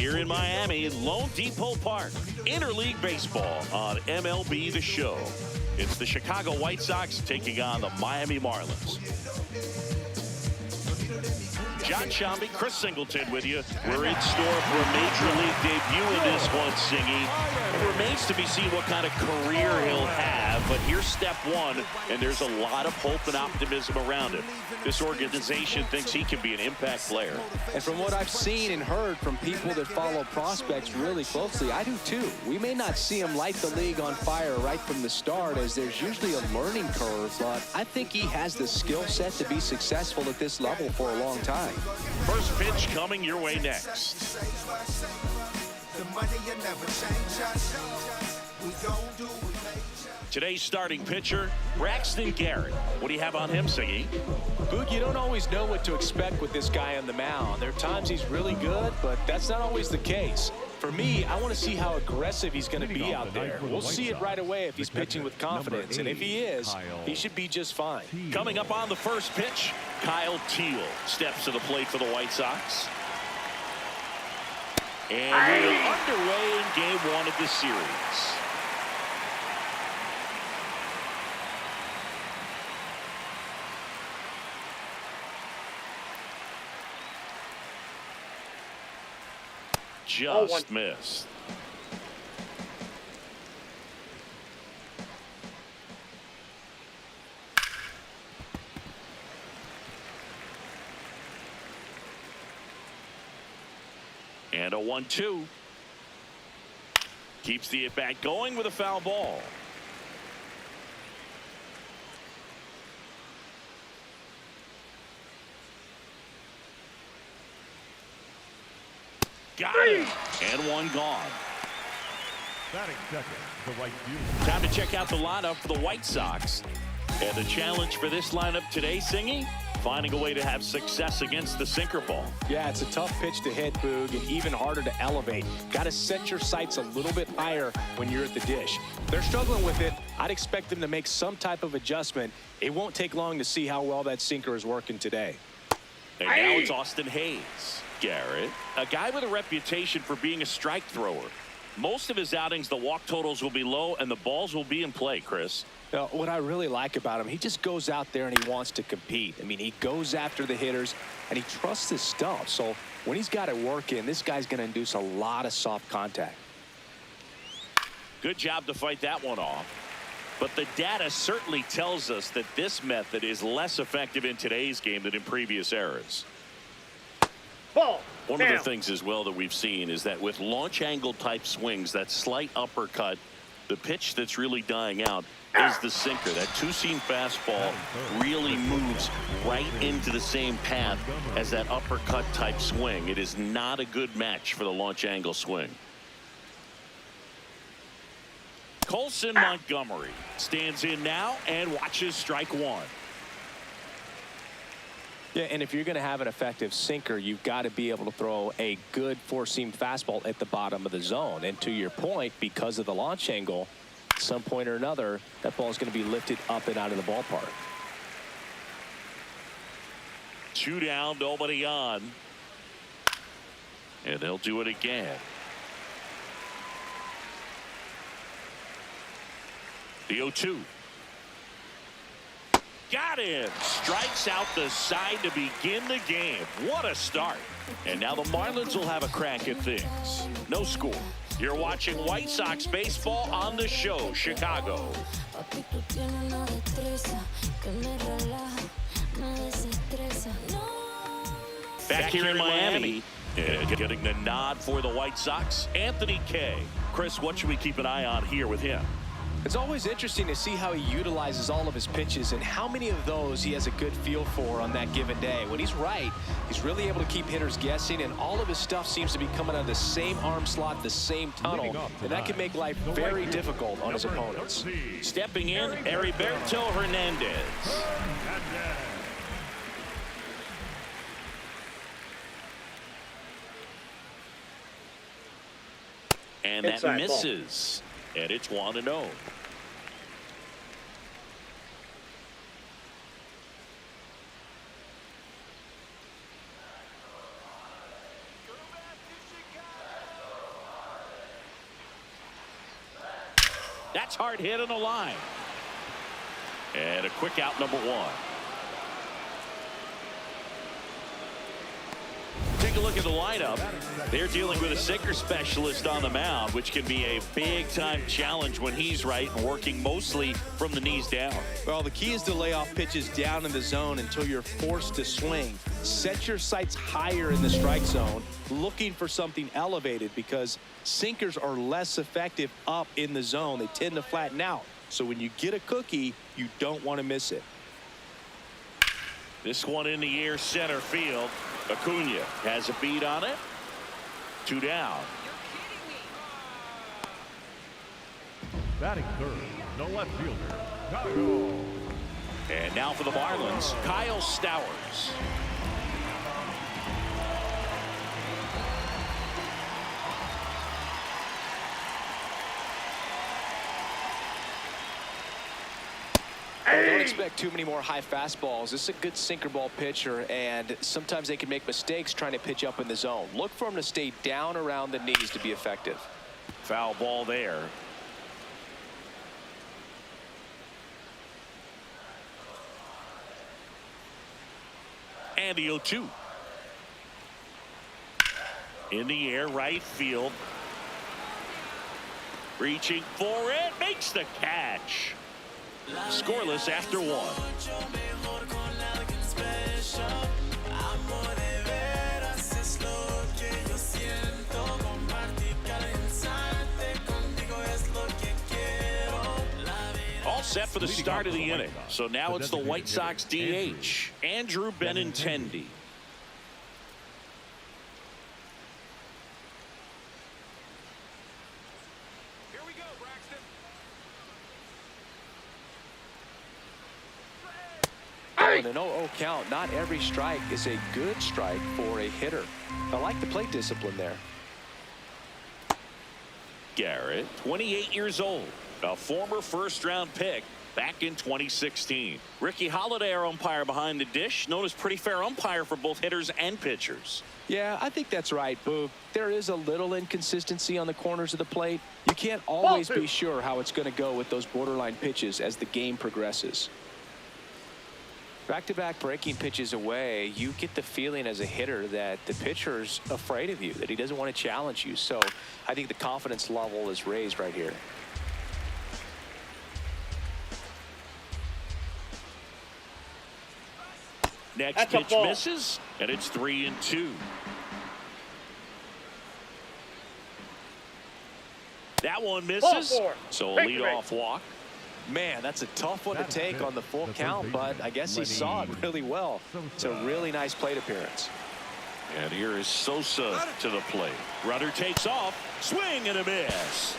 Here in Miami, Lone Depot Park, interleague baseball on MLB The Show. It's the Chicago White Sox taking on the Miami Marlins. John Shambi, Chris Singleton with you. We're in store for a major league debut in this one, Singy. It remains to be seen what kind of career he'll have, but here's step one, and there's a lot of hope and optimism around him. This organization thinks he can be an impact player. And from what I've seen and heard from people that follow prospects really closely, I do too. We may not see him light the league on fire right from the start, as there's usually a learning curve, but I think he has the skill set to be successful at this level for a long time. First pitch coming your way next. Today's starting pitcher, Braxton Garrett. What do you have on him, Siggy? Boog, you don't always know what to expect with this guy on the mound. There are times he's really good, but that's not always the case. For me, I want to see how aggressive he's going to be out there. We'll see it right away if he's pitching with confidence, and if he is, he should be just fine. Coming up on the first pitch, Kyle Teal steps to the plate for the White Sox. And we're underway in game one of this series. Just missed. And a 1-2. Keeps the at-bat going with a foul ball. Got it. And one gone. Time to check out the lineup for the White Sox. And the challenge for this lineup today, Singy, finding a way to have success against the sinker ball. Yeah, it's a tough pitch to hit, Boog, and even harder to elevate. Got to set your sights a little bit higher when you're at the dish. They're struggling with it. I'd expect them to make some type of adjustment. It won't take long to see how well that sinker is working today. And now it's Austin Hayes. Garrett, a guy with a reputation for being a strike thrower. Most of his outings, the walk totals will be low and the balls will be in play, Chris. Now, what I really like about him, he just goes out there and he wants to compete. I mean, he goes after the hitters and he trusts his stuff. So when he's got it working, this guy's going to induce a lot of soft contact. Good job to fight that one off. But the data certainly tells us that this method is less effective in today's game than in previous eras. One of the things as well that we've seen is that with launch angle type swings, that slight uppercut, the pitch that's really dying out is the sinker. That two-seam fastball really moves right into the same path as that uppercut type swing. It is not a good match for the launch angle swing. Colson Montgomery stands in now and watches strike one. Yeah, and if you're going to have an effective sinker, you've got to be able to throw a good four-seam fastball at the bottom of the zone. And to your point, because of the launch angle, at some point or another, that ball is going to be lifted up and out of the ballpark. 2 down, nobody on. And they'll do it again. The 0-2. Got him. Strikes out the side to begin the game. What a start. And now the Marlins will have a crack at things. No score. You're watching White Sox baseball on The Show, Chicago. Back here in Miami, getting the nod for the White Sox, Anthony Kay. Chris, what should we keep an eye on here with him? It's always interesting to see how he utilizes all of his pitches and how many of those he has a good feel for on that given day. When he's right, he's really able to keep hitters guessing, and all of his stuff seems to be coming out of the same arm slot, the same tunnel, and that can make life very difficult on his opponents. Stepping in, Heriberto Hernandez. And that misses. And it's 1-0. That's hard hit on the line. And a quick out, number one. Take a look at the lineup. They're dealing with a sinker specialist on the mound, which can be a big-time challenge when he's right and working mostly from the knees down. Well, the key is to lay off pitches down in the zone until you're forced to swing. Set your sights higher in the strike zone, looking for something elevated, because sinkers are less effective up in the zone. They tend to flatten out. So when you get a cookie, you don't want to miss it. This one in the air, center field. Acuna has a beat on it. 2 down. Batting third, no left fielder, Kyle. And now for the Marlins, Kyle Stowers. Don't expect too many more high fastballs. This is a good sinker ball pitcher, and sometimes they can make mistakes trying to pitch up in the zone. Look for him to stay down around the knees to be effective. Foul ball there. And the 0-2. In the air, right field. Reaching for it, makes the catch. Scoreless after 1. All set for the start of the inning. So now it's the White Sox DH, Andrew Benintendi. In an 0-0 count, not every strike is a good strike for a hitter. I like the plate discipline there. Garrett, 28 years old, a former first-round pick back in 2016. Ricky Holiday, our umpire behind the dish, known as pretty fair umpire for both hitters and pitchers. Yeah, I think that's right, Boog. There is a little inconsistency on the corners of the plate. You can't always be sure how it's going to go with those borderline pitches as the game progresses. Back-to-back breaking pitches away, you get the feeling as a hitter that the pitcher's afraid of you, that he doesn't want to challenge you. So I think the confidence level is raised right here. Next pitch misses, and it's 3-2. That one misses, so a leadoff walk. Man, that's a tough one to take on the full count, but I guess he saw it really well. It's a really nice plate appearance. And here is Sosa to the plate. Runner takes off, swing and a miss.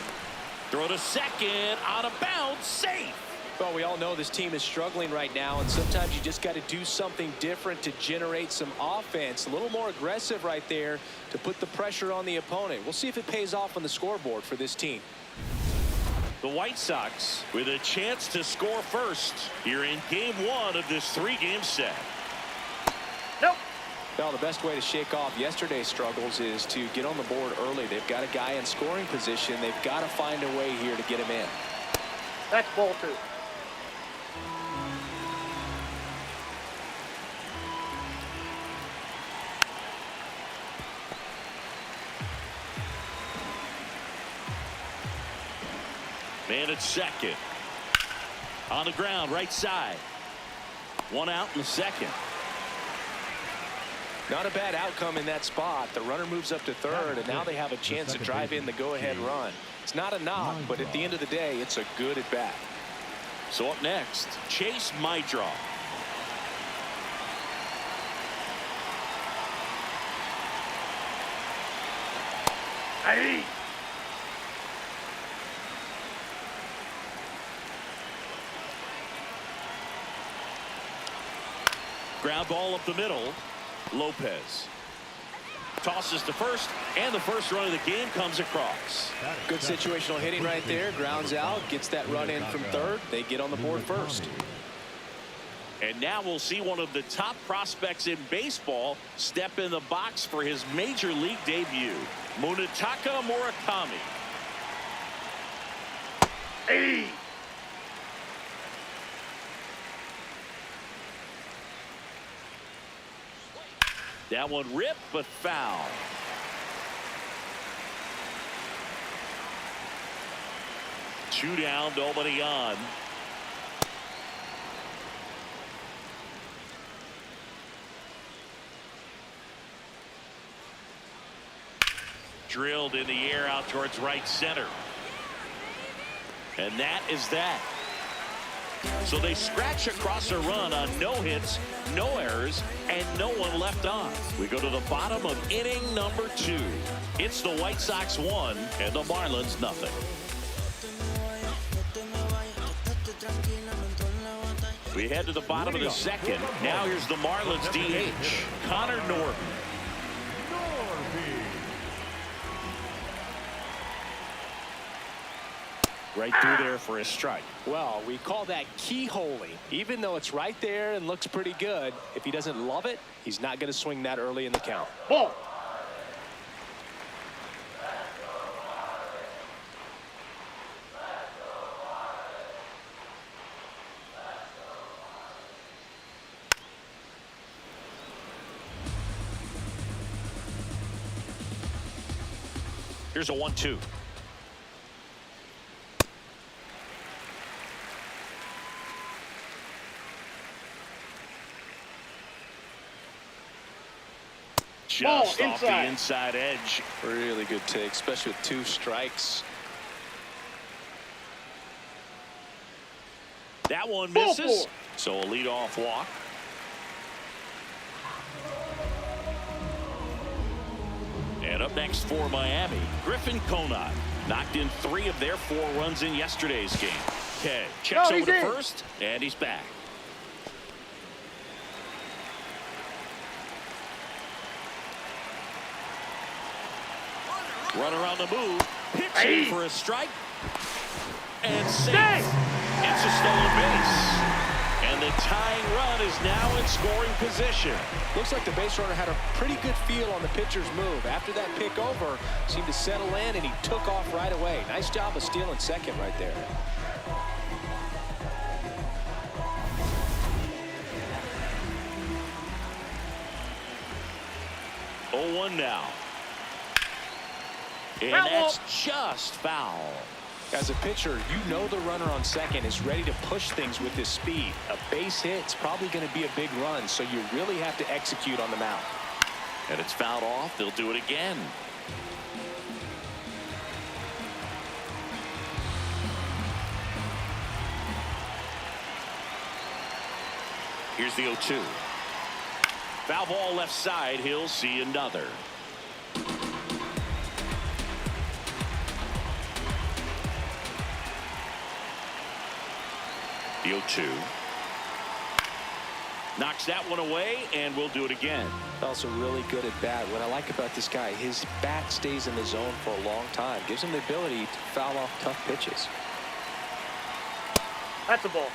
Throw to second, on a bounce, safe. Well, we all know this team is struggling right now, and sometimes you just got to do something different to generate some offense. A little more aggressive right there to put the pressure on the opponent. We'll see if it pays off on the scoreboard for this team. The White Sox with a chance to score first here in game 1 of this 3-game set. Nope. Well, the best way to shake off yesterday's struggles is to get on the board early. They've got a guy in scoring position. They've got to find a way here to get him in. That's ball 2. Man at second. On the ground, right side. 1 out in the second. Not a bad outcome in that spot. The runner moves up to third, and now they have a chance to drive in the go-ahead run. It's not a knock, but at the end of the day, it's a good at-bat. So up next, Chase Mydrow. Hey. Ground ball up the middle. Lopez tosses to first, and the first run of the game comes across. Good situational hitting right there. Grounds out, gets that run in from third. They get on the board first. And now we'll see one of the top prospects in baseball step in the box for his major league debut. Munetaka Murakami. Hey. That one ripped, but foul. Two down, nobody on. Drilled in the air out towards right center. And that is that. So they scratch across a run on no hits, no errors, and no one left on. We go to the bottom of inning number 2. It's the White Sox 1 and the Marlins nothing. We head to the bottom of the second. Now here's the Marlins DH, Connor Norton. Right through there for a strike. Well, we call that keyholing. Even though it's right there and looks pretty good, if he doesn't love it, he's not going to swing that early in the count. Ball. Here's a 1-2. Just off the inside edge. Really good take, especially with 2 strikes. That one misses. So a leadoff walk. And up next for Miami, Griffin Conant. Knocked in 3 of their 4 runs in yesterday's game. Okay, checks over to first, and he's back. Runner on the move, pitching for a strike, and safe. It's a stolen base. And the tying run is now in scoring position. Looks like the base runner had a pretty good feel on the pitcher's move. After that pick over, seemed to settle in, and he took off right away. Nice job of stealing second right there. Oh, 1 now. And that's just foul. As a pitcher, you know the runner on second is ready to push things with his speed. A base hit's probably going to be a big run, so you really have to execute on the mound. And it's fouled off. They'll do it again. Here's the 0-2. Foul ball left side. He'll see another. The 0-2. Knocks that one away, and we'll do it again. Also really good at bat. What I like about this guy, his bat stays in the zone for a long time. Gives him the ability to foul off tough pitches. That's a ball.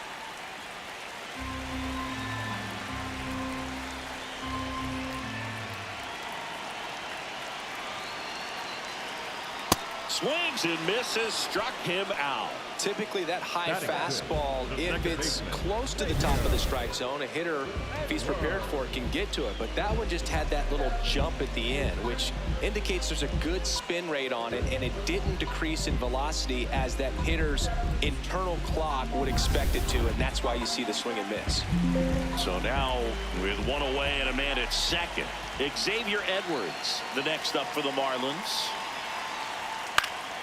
Swings and misses, struck him out. Typically that high fastball, if it's close to the top of the strike zone, a hitter, if he's prepared for it, can get to it. But that one just had that little jump at the end, which indicates there's a good spin rate on it, and it didn't decrease in velocity as that hitter's internal clock would expect it to, and that's why you see the swing and miss. So now with 1 away and a man at second, Xavier Edwards, the next up for the Marlins.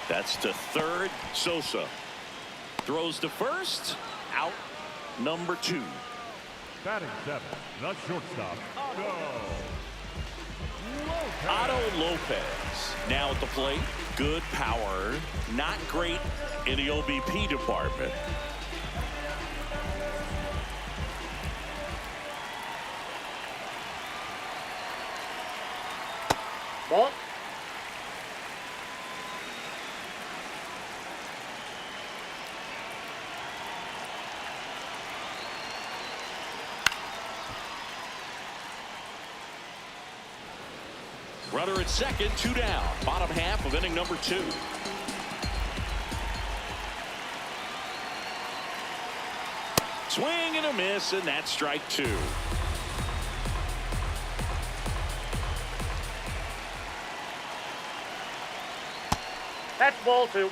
That's to third. Sosa throws to first. Out number 2. Batting 7, the shortstop, Otto Lopez now at the plate. Good power. Not great in the OBP department. Ball. Runner at second, 2 down. Bottom half of inning number 2. Swing and a miss, and that's strike 2. That's ball 2.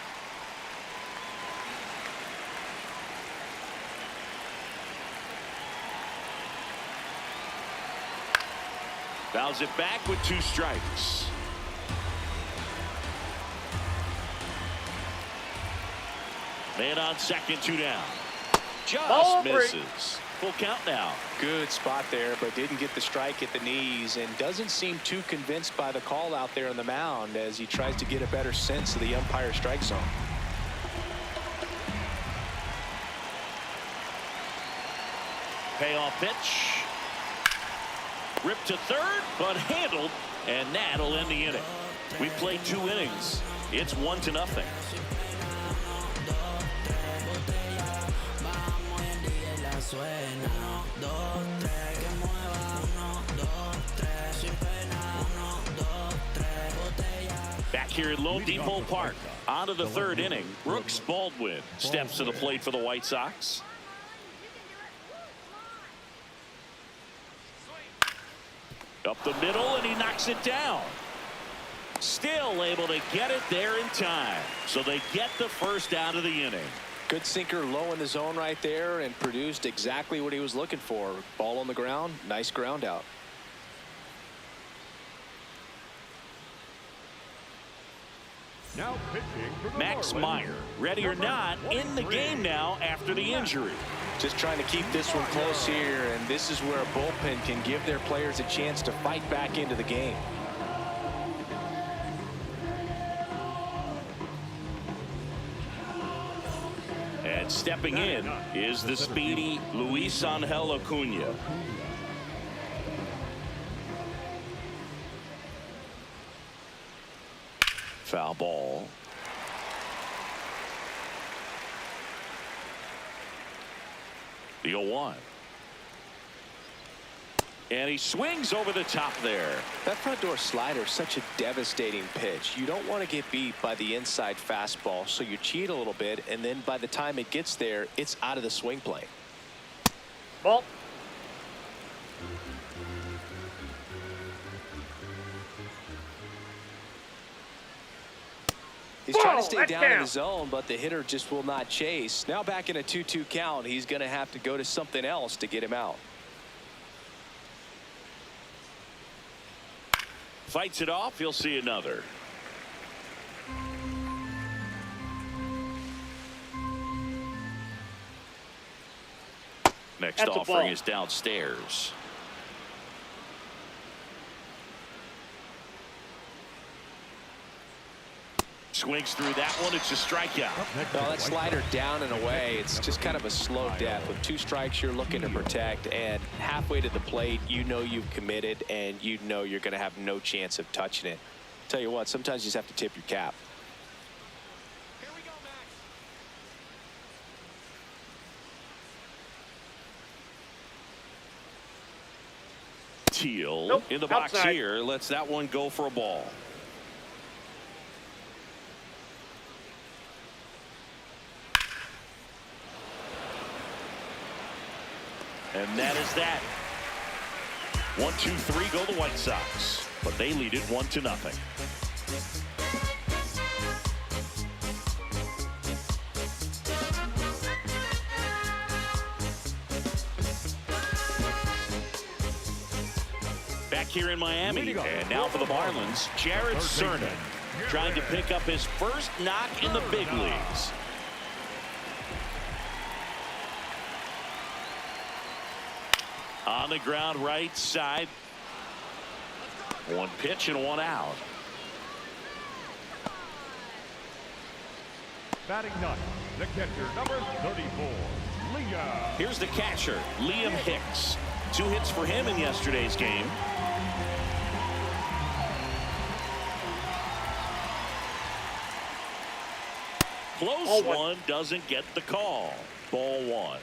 Fouls it back with 2 strikes. Man on second, 2 down. Just misses. Full count now. Good spot there, but didn't get the strike at the knees and doesn't seem too convinced by the call out there on the mound as he tries to get a better sense of the umpire's strike zone. Payoff pitch. Ripped to third, but handled, and that'll end the inning. We played 2 innings. It's 1-0. Back here at Lone Depot Park, on to the 3rd inning. Brooks Baldwin steps to the plate for the White Sox. Up the middle, and he knocks it down. Still able to get it there in time. So they get the first out of the inning. Good sinker low in the zone right there and produced exactly what he was looking for. Ball on the ground, nice ground out. Now pitching for the Max Marlins, Meyer, ready or not, in the game now after the injury. Just trying to keep this one close here, and this is where a bullpen can give their players a chance to fight back into the game. And stepping in is the speedy Luis Angel Acuna. Foul ball. The 0-1. And he swings over the top there. That front door slider is such a devastating pitch. You don't want to get beat by the inside fastball, so you cheat a little bit, and then by the time it gets there, it's out of the swing plane. Ball. He's trying to stay That's down in down. the zone, but the hitter just will not chase. Now back in a 2-2 count, he's going to have to go to something else to get him out. Fights it off. He'll see another. Next That's a offering ball. is downstairs. Swings through that one. It's a strikeout. No, that slider down and away. It's just kind of a slow death. With 2 strikes, you're looking to protect, and halfway to the plate, you know you've committed, and you know you're going to have no chance of touching it. Tell you what, sometimes you just have to tip your cap. Teal Nope, in the box outside. here. Lets that one go for a ball. And that is that. 1-2-3 go the White Sox, but they lead it 1-0. Back here in Miami, and now for the Marlins, Jared Cernan, trying to pick up his first knock in the big leagues. On the ground right side. 1 pitch and 1 out. batting ninth, the catcher, number 34, Liam. Here's the catcher, Liam Hicks. 2 hits for him in yesterday's game. Close one, doesn't get the call. Ball 1.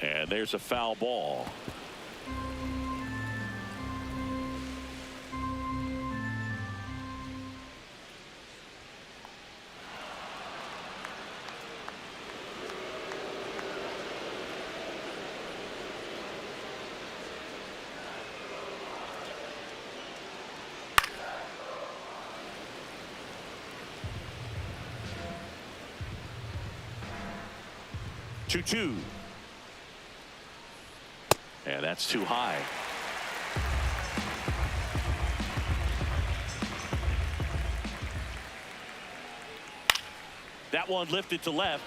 And there's a foul ball. 2-2. And that's too high. That one lifted to left.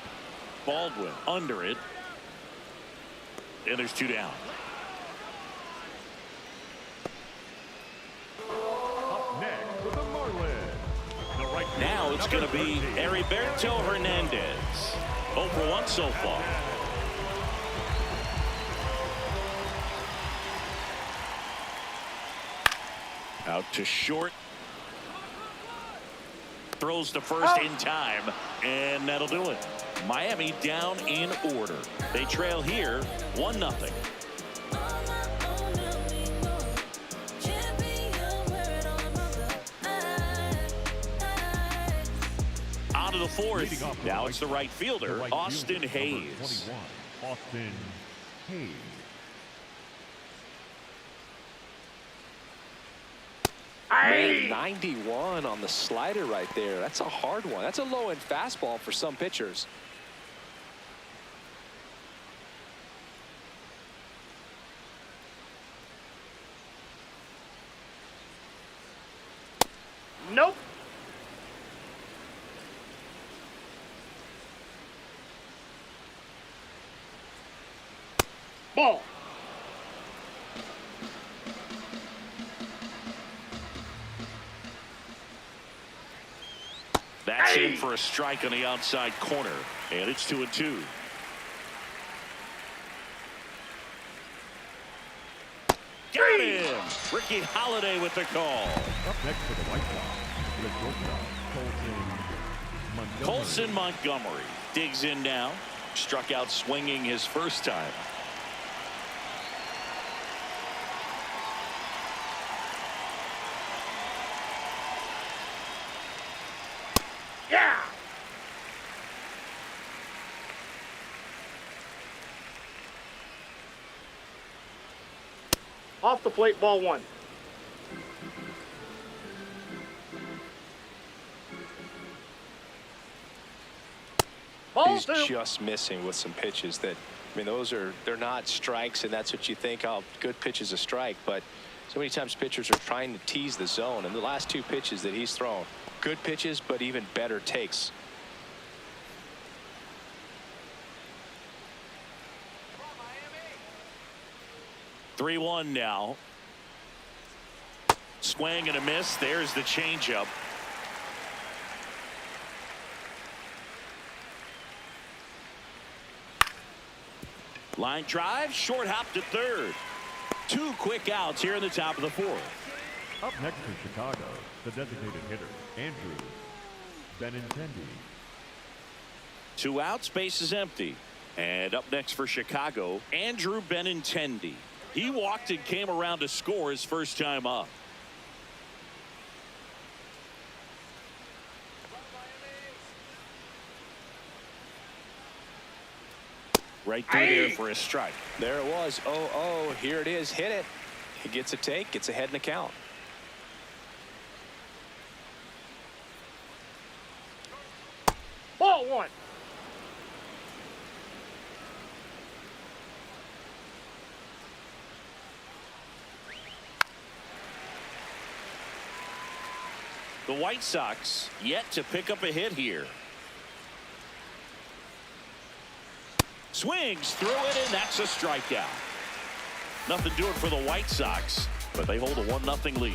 Baldwin under it. And there's 2 down. Up next with the Marlins. The right Now it's going to be Heriberto Hernandez. 0 for 1 so far. Out to short. Throws to first in time, and that'll do it. Miami down in order. They trail here 1-0. On to the fourth. Now it's the right fielder, Austin Hayes. 21, Austin Hayes. Man, 91 on the slider right there. That's a hard one. That's a low-end fastball for some pitchers. Nope. Ball. That's in for a strike on the outside corner, and it's 2-2. Got him! Ricky Holiday with the call. Up next for the White Sox, Colson Montgomery digs in now. Struck out swinging his first time. Yeah. Off the plate, ball 1. Ball He's 2. just missing with some pitches that, I mean, they're not strikes, and that's what you think, oh, good pitch is a strike, but so many times pitchers are trying to tease the zone, and the last 2 pitches that he's thrown, good pitches, but even better takes. Miami. 3-1 now. Swing and a miss. There's the changeup. Line drive, short hop to third. 2 quick outs here in the top of the 4th. Up next in Chicago, the designated hitter, Andrew Benintendi. 2 outs, base is empty. And up next for Chicago, Andrew Benintendi. He walked and came around to score his first time up. Right through there for a strike. There it was. Oh, here it is. Hit it. He gets a take, gets ahead in the count. Ball 1. The White Sox yet to pick up a hit here. Swings through it, and that's a strikeout. Nothing doing for the White Sox, but they hold a 1-0 lead.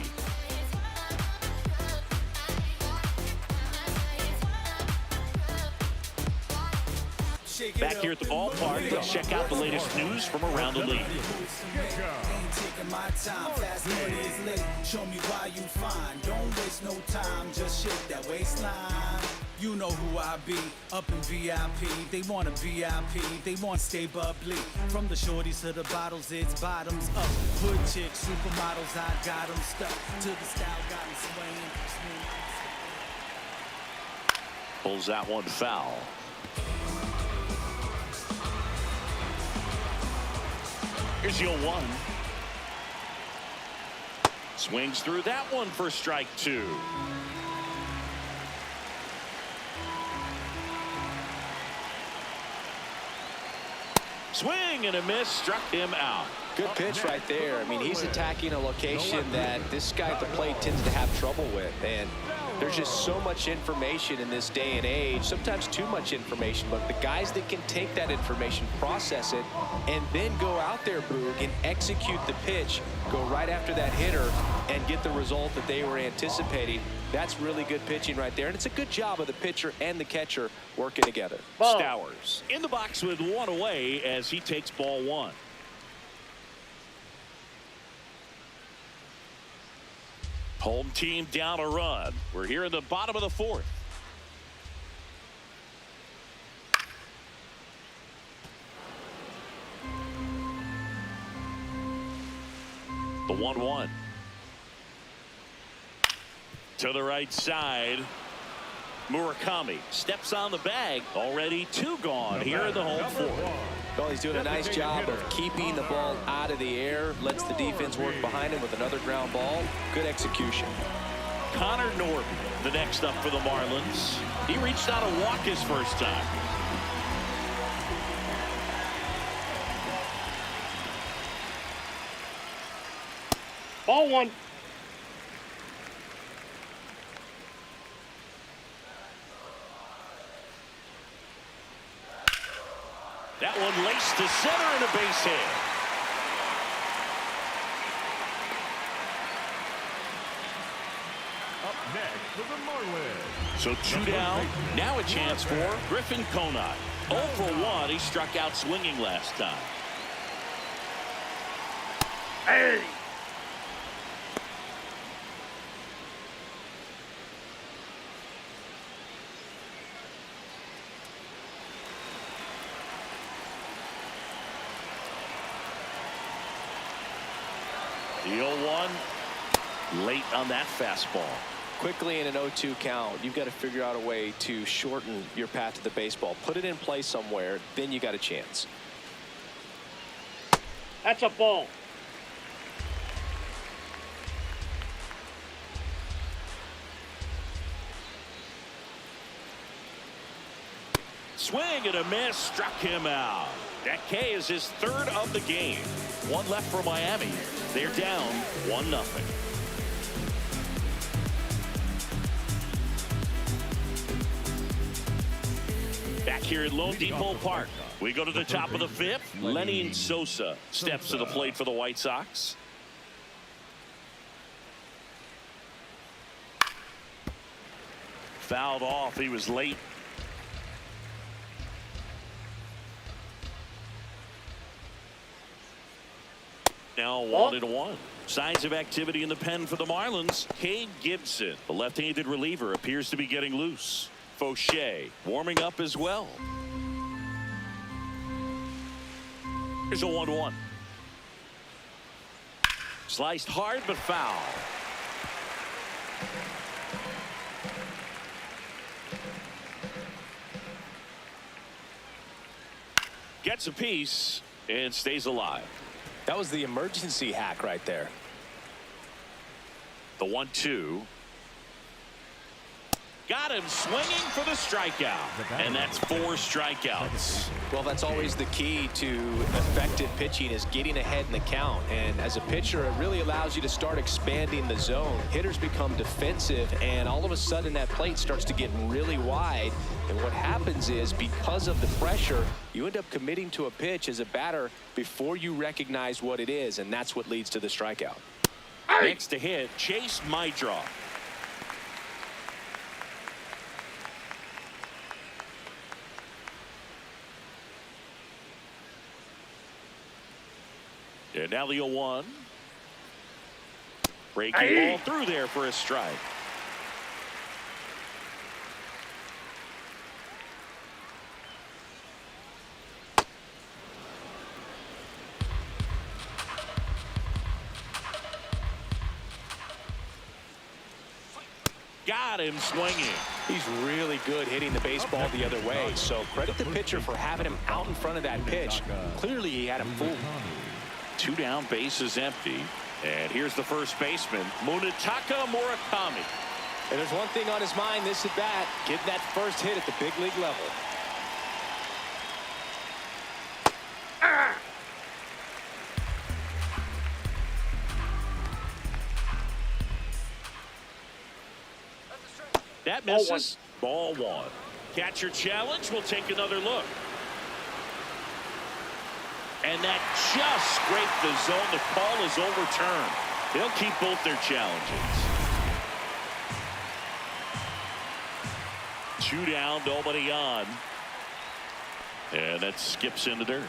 Back here at the ballpark, let's check out the latest news from around the league. Show me why you fine. Don't waste no time. Just shake that waistline. You know who I be, up in VIP. They want a VIP, they want stay bubbly. From the shorties to the bottles, it's bottoms up. Hood chicks, supermodels, I got them stuck. To the style, got them swaying. Pulls that one foul. Here's your 1. Swings through that one for strike 2. Swing and a miss, struck him out. Good pitch right there. I mean, he's attacking a location that this guy at the plate tends to have trouble with. And there's just so much information in this day and age, sometimes too much information. But the guys that can take that information, process it, and then go out there, Boog, and execute the pitch, go right after that hitter, and get the result that they were anticipating. That's really good pitching right there. And it's a good job of the pitcher and the catcher working together. Ball. Stowers in the box with one away as he takes ball one. Home team down a run. We're here in the bottom of the fourth. The 1-1. To the right side. Murakami steps on the bag. Already two gone here in the home fourth. Well, he's doing a nice job of keeping the ball out of the air. Lets the defense work behind him with another ground ball. Good execution. Connor Norton, the next up for the Marlins. He reached out to walk his first time. Ball one. That one laced to center and a base hit. Up next for the Marlins. So two down. Now a chance for Griffin Conant. 0 for 1. He struck out swinging last time. Hey. The 0-1. Late on that fastball. Quickly in an 0-2 count, you've got to figure out a way to shorten your path to the baseball. Put it in play somewhere, then you got a chance. That's a ball. Swing and a miss, struck him out. That K is his third of the game. One left for Miami. They're down 1-0. Back here at Lone Depot Park, we go to the top of the fifth. Lenny Sosa steps to the plate for the White Sox. Fouled off. He was late. Now 1-1. Signs of activity in the pen for the Marlins. Cade Gibson, the left-handed reliever, appears to be getting loose. Fauché warming up as well. Here's a 1-1. Sliced hard but foul. Gets a piece and stays alive. That was the emergency hack right there. The 1-2. Got him swinging for the strikeout. And that's 4 strikeouts. Well, that's always the key to effective pitching, is getting ahead in the count. And as a pitcher, it really allows you to start expanding the zone. Hitters become defensive, and all of a sudden that plate starts to get really wide. And what happens is, because of the pressure, you end up committing to a pitch as a batter before you recognize what it is, and that's what leads to the strikeout. Next to hit, Chase Mydra. And now the 0-1. Breaking ball through there for a strike. Got him swinging. He's really good hitting the baseball the other way, so credit the pitcher for having him out in front of that pitch. Clearly he had him fooled. 2 down, bases empty. And here's the first baseman, Munetaka Murakami. And there's one thing on his mind this at bat, getting that first hit at the big league level. That misses. Ball one. Catcher challenge. We'll take another look. And that just scraped the zone. The call is overturned. They'll keep both their challenges. 2 down, nobody on. And that skips into dirt.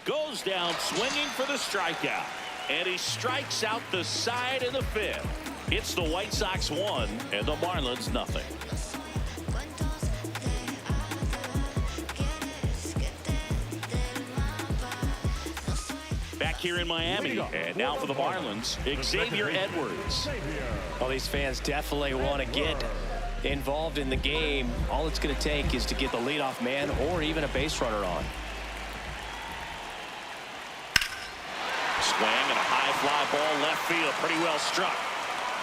Goes down swinging for the strikeout. And he strikes out the side in the 5th. It's the White Sox 1 and the Marlins nothing. Back here in Miami, and now for the Marlins, Xavier Edwards. Well, these fans definitely want to get involved in the game. All it's going to take is to get the leadoff man or even a base runner on. Swing and a high fly ball left field, pretty well struck.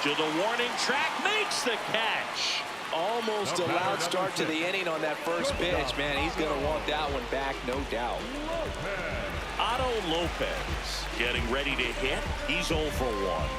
To the warning track, makes the catch. Almost a loud start to the inning on that first pitch. Man, he's going to want that one back, no doubt. Otto Lopez getting ready to hit. He's 0 for 1.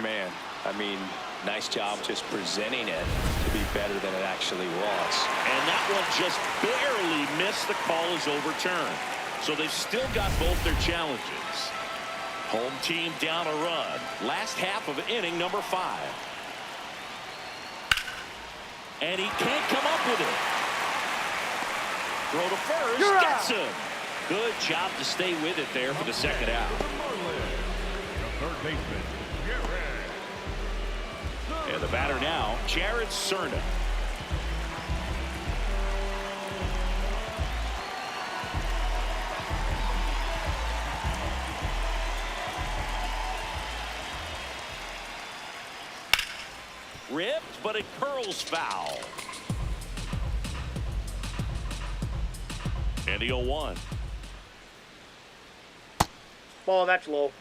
Man, I mean, nice job just presenting it to be better than it actually was. And that one just barely missed. The call is overturned. So they've still got both their challenges. Home team down a run. Last half of inning number 5. And he can't come up with it. Throw to first. Gets him. Good job to stay with it there for the second out. The third baseman, And the batter now, Jared Cerna. Ripped, but it curls foul. And the 0-1. Ball, that's low.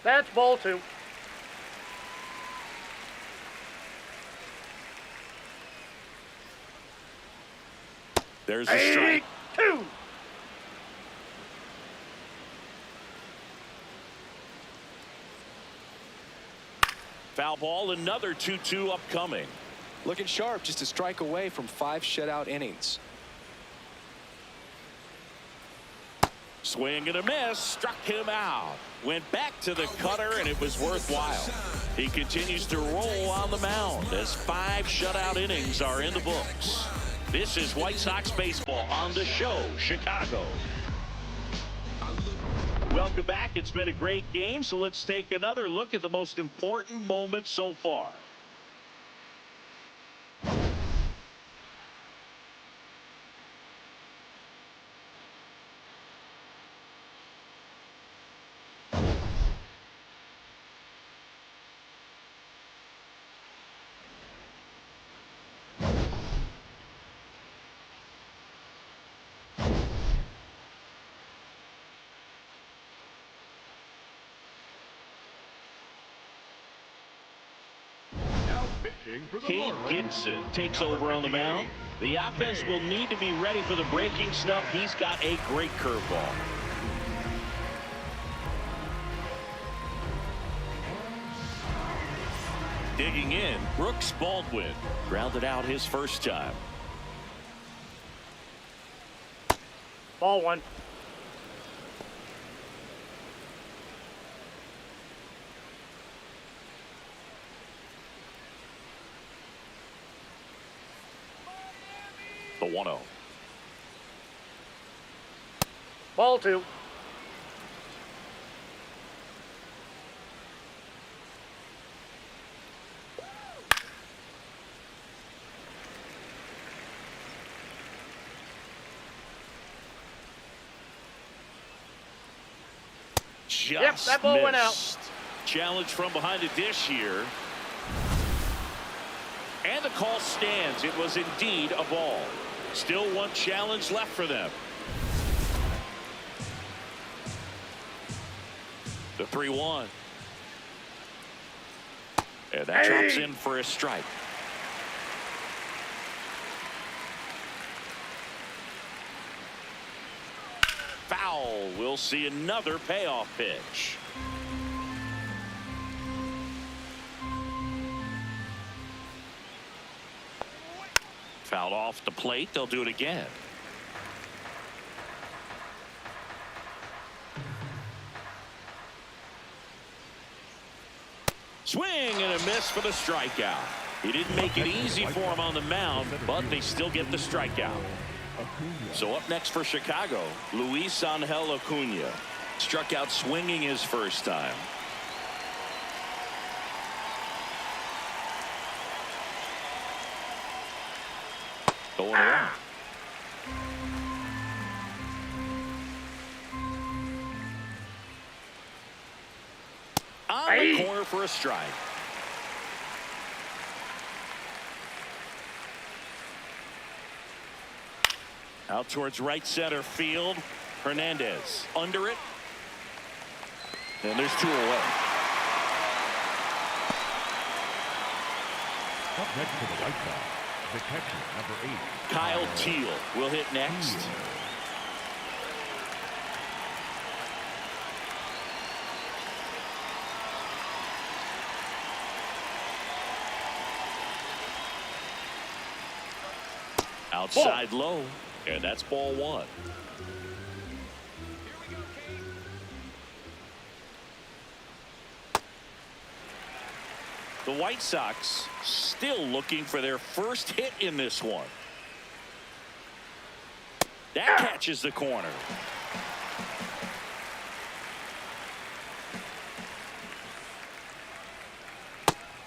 That's ball 2. There's a strike. 2. Foul ball, another 2-2 upcoming. Looking sharp, just a strike away from 5 shutout innings. Swing and a miss, struck him out. Went back to the cutter, and it was worthwhile. He continues to roll on the mound as 5 shutout innings are in the books. This is White Sox baseball on the show, Chicago. Welcome back. It's been a great game, so let's take another look at the most important moments so far. Kate Gibson takes over on the mound. The offense will need to be ready for the breaking stuff. He's got a great curveball. Digging in, Brooks Baldwin grounded out his first time. Ball 1. The 1-0. Ball 2. Just that ball went out. missed. Challenge from behind the dish here. And the call stands. It was indeed a ball. Still one challenge left for them. The 3-1. And that drops in for a strike. Foul. We'll see another payoff pitch. Fouled off the plate. They'll do it again. Swing and a miss for the strikeout. He didn't make it easy for him on the mound, but they still get the strikeout. So up next for Chicago, Luis Angel Acuna. Struck out swinging his first time. Going around. On the corner for a strike. Out towards right center field. Hernandez under it. And there's 2 away. Up next to the White Sox, the catcher, number 8. Kyle Teal will hit next. Outside low, and that's ball 1. The White Sox still looking for their first hit in this one. That catches the corner.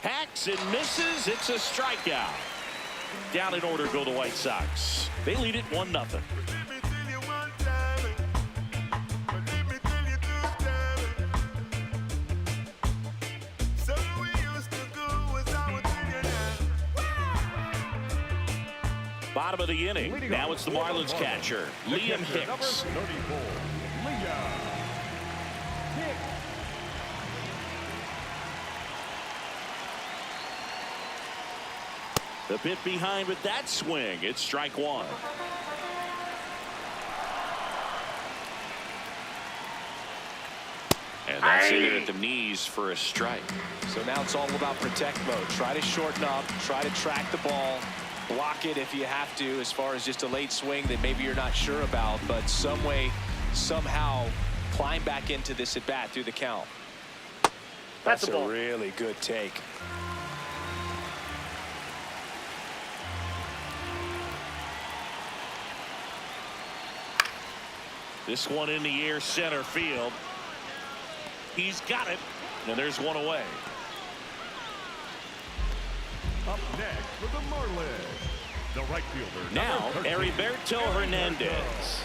Hacks and misses. It's a strikeout. Down in order go the White Sox. They lead it 1-0. Bottom of the inning. Now it's the Marlins catcher, Liam Hicks. The bit behind with that swing. It's strike 1. And that's it at the knees for a strike. So now it's all about protect mode. Try to shorten up, try to track the ball, block it if you have to, as far as just a late swing that maybe you're not sure about, but some way, somehow climb back into this at bat through the count. That's a really good take. This one in the air, center field. He's got it, and there's one away. Up next for the Marlins, the right fielder. Now, Heriberto Hernandez.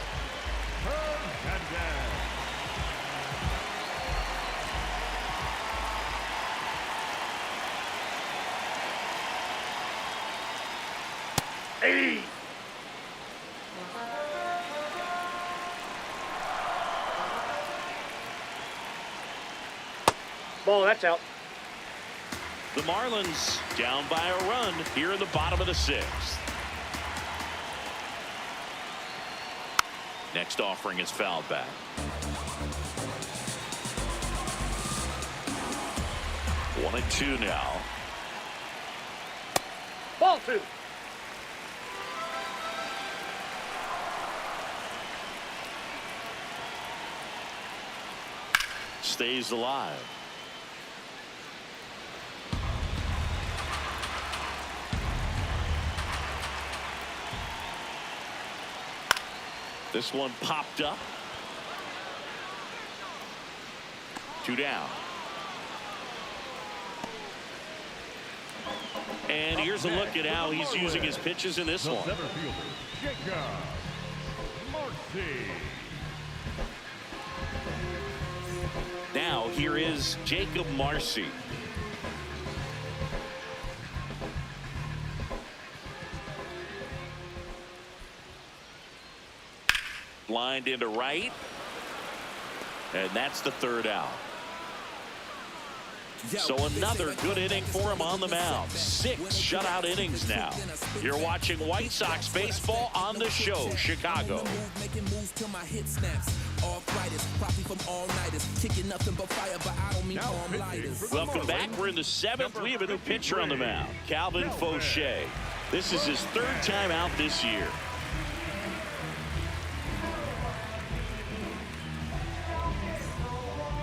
Hey! Ball, that's out. The Marlins down by a run here in the bottom of the 6th. Next offering is fouled back. One and 2 now. Ball 2. Stays alive. This one popped up. 2 down. And here's a look at how he's using his pitches in this one. Center fielder, Jacob Marcy. Now here is Jacob Marcy. Lined into right. And that's the 3rd out. So another good inning for him on the mound. 6 shutout innings now. You're watching White Sox baseball on the show, Chicago. Welcome back. We're in the 7th. We have a new pitcher on the mound, Calvin Fauché. This is his 3rd time out this year.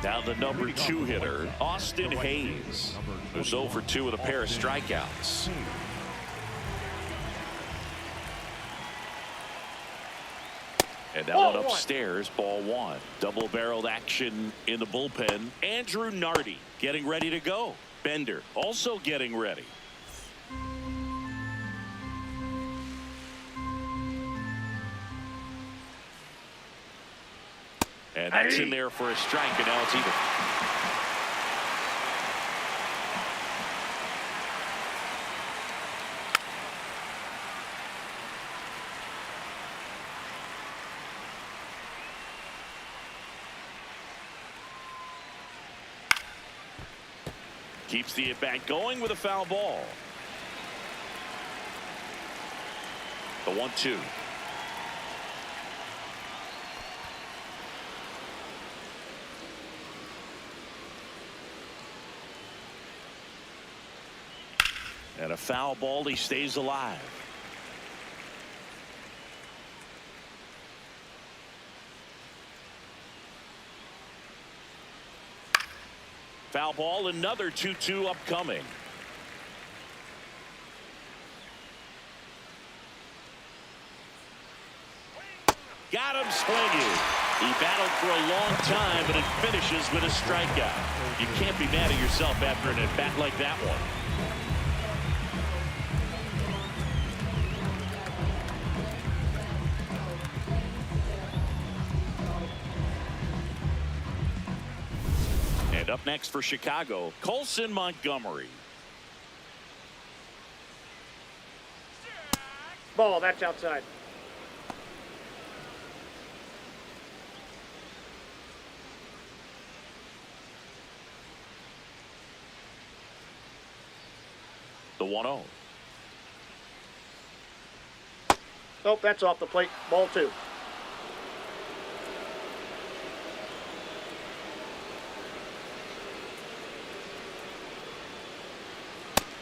Now the number 2 hitter, Austin Hayes, who's 0 for 2 with a pair of strikeouts. And that one upstairs, ball 1. Double-barreled action in the bullpen. Andrew Nardi getting ready to go. Bender also getting ready. And that's in there for a strike, and now it's even. Keeps the at-bat going with a foul ball. The 1-2. And a foul ball, he stays alive. Foul ball, another 2-2 upcoming. Got him swinging. He battled for a long time, but it finishes with a strikeout. You can't be mad at yourself after an at-bat like that one. Up next for Chicago, Colson Montgomery. Ball, that's outside. The 1-0. Oh, that's off the plate. Ball 2.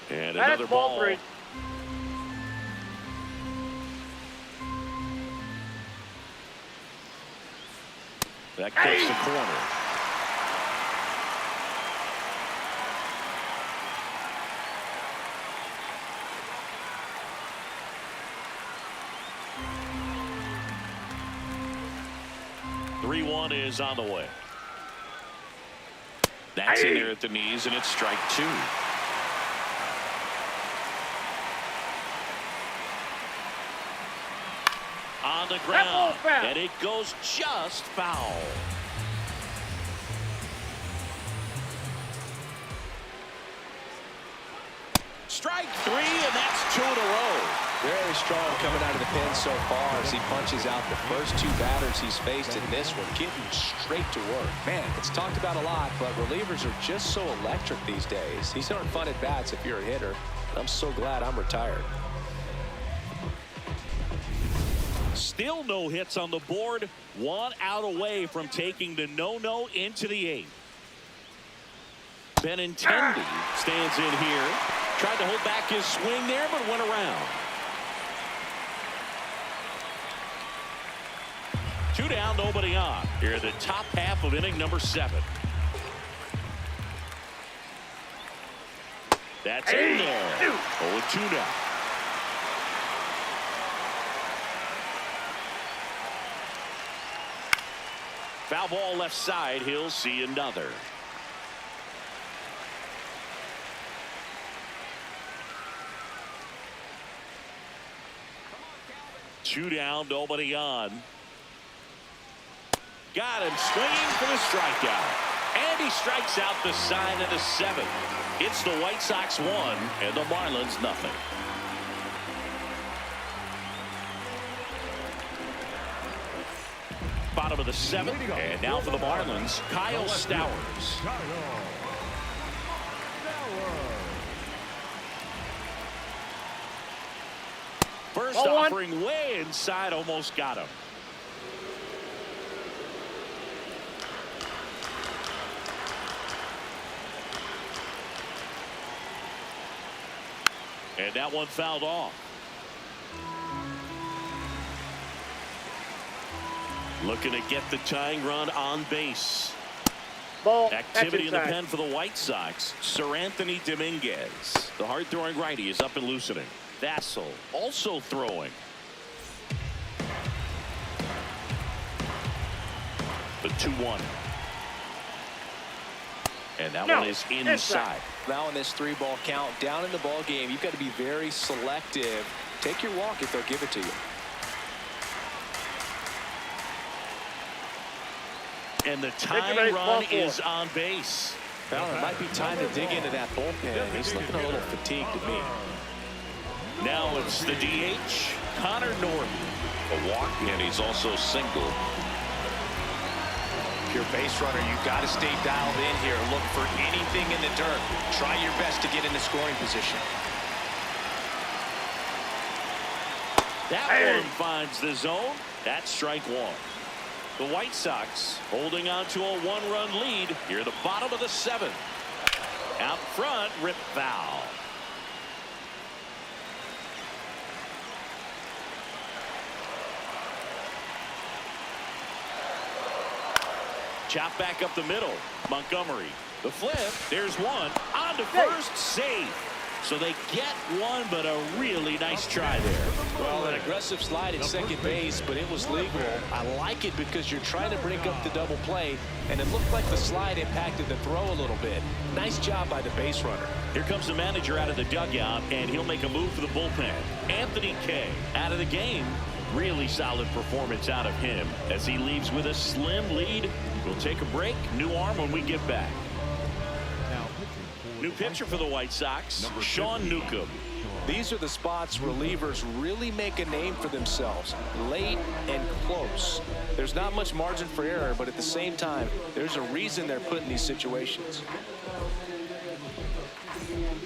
And another ball. 3. That gets the corner. The 3-1 is on the way. That's in there at the knees, and it's strike 2. On the ground, and it goes just foul. Strike 3, and that's 2 in a row. Very strong coming out of the pen so far as he punches out the first 2 batters he's faced in this one, getting straight to work. Man, it's talked about a lot, but relievers are just so electric these days. These aren't fun at bats if you're a hitter. I'm so glad I'm retired. Still no hits on the board. 1 out away from taking the no-no into the 8th. Benintendi stands in here. Tried to hold back his swing there, but went around. 2 down, nobody on. Here at the top half of inning number 7. That's in there. 0-2 now. Foul ball left side. He'll see another. Two down, nobody on. Got him swinging for the strikeout. And he strikes out the sign of the 7th. It's the White Sox 1 and the Marlins nothing. Bottom of the 7th, and now for the Marlins, Kyle Stowers. First Ball one. offering way inside, almost got him. And that one fouled off. Looking to get the tying run on base. Ball. Activity in the pen for the White Sox. Sir Anthony Dominguez, the hard-throwing righty, is up and loosening. Vassell also throwing. The 2-1. And that one is inside. Now in this 3-ball count, down in the ball game, you've got to be very selective. Take your walk if they'll give it to you. And the tying run is on base. Well, it might be time to dig into that bullpen. He's looking a little fatigued to me. Now it's the DH, Connor Norton. A walk, and he's also single. If you're a base runner, you've got to stay dialed in here. Look for anything in the dirt. Try your best to get in the scoring position. That one finds the zone. That's strike one. The White Sox holding on to a 1-run lead here at the bottom of the 7th. Out front, rip foul. Chop back up the middle. Montgomery. The flip. There's one. On to first. Save. So they get one, but a really nice try there. Well, an aggressive slide at second base, but it was legal. I like it because you're trying to break up the double play, and it looked like the slide impacted the throw a little bit. Nice job by the base runner. Here comes the manager out of the dugout, and he'll make a move for the bullpen. Anthony Kay out of the game. Really solid performance out of him as he leaves with a slim lead. We'll take a break. New arm when we get back. New pitcher for the White Sox, Sean Newcomb. These are the spots relievers really make a name for themselves, late and close. There's not much margin for error, but at the same time, there's a reason they're put in these situations.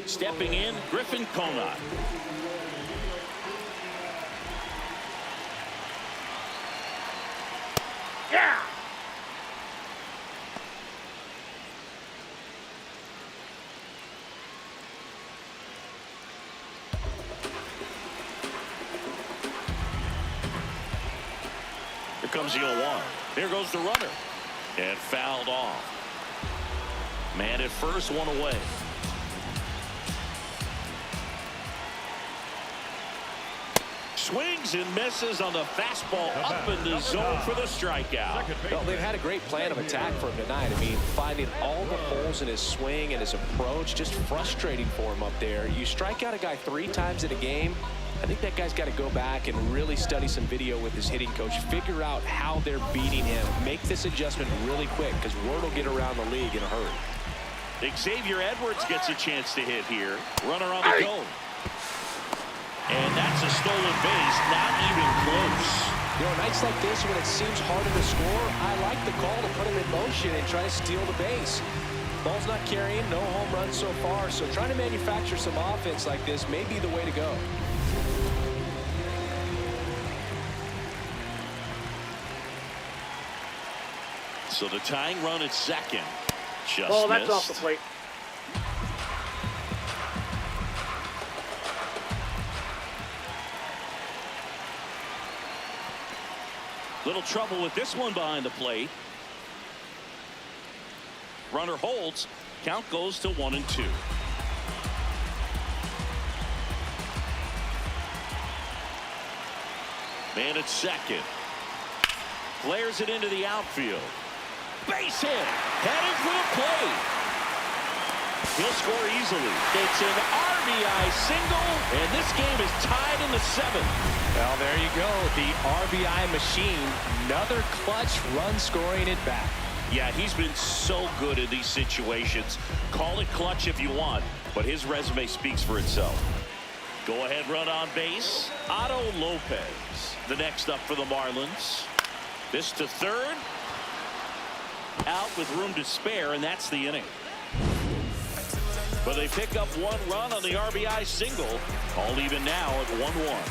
Stepping in, Griffin Conant. Yeah. Here comes the 0-1. There goes the runner. And fouled off. Man at first, one away. Swings and misses on the fastball up in the zone for the strikeout. Well, they've had a great plan of attack for him tonight. I mean, finding all the holes in his swing and his approach, just frustrating for him up there. You strike out a guy 3 times in a game, I think that guy's got to go back and really study some video with his hitting coach, figure out how they're beating him, make this adjustment really quick, because word will get around the league in a hurry. Xavier Edwards gets a chance to hit here. Runner on the go. And that's a stolen base, not even close. You know, nights like this when it seems harder to score, I like the call to put him in motion and try to steal the base. Ball's not carrying, no home runs so far, so trying to manufacture some offense like this may be the way to go. So the tying run at second. Just Ball, missed. that's off the plate. Little trouble with this one behind the plate. Runner holds. Count goes to 1-2. Man at second. Flares it into the outfield. Base hit. Headed for the plate. He'll score easily. It's an RBI single, and this game is tied in the 7th. Well, there you go. The RBI machine. Another clutch run scoring at bat. Yeah, he's been so good in these situations. Call it clutch if you want, but his resume speaks for itself. Go ahead run on base. Otto Lopez, the next up for the Marlins. This to third. Out with room to spare, and that's the inning. But they pick up 1 run on the RBI single. All even now at 1-1.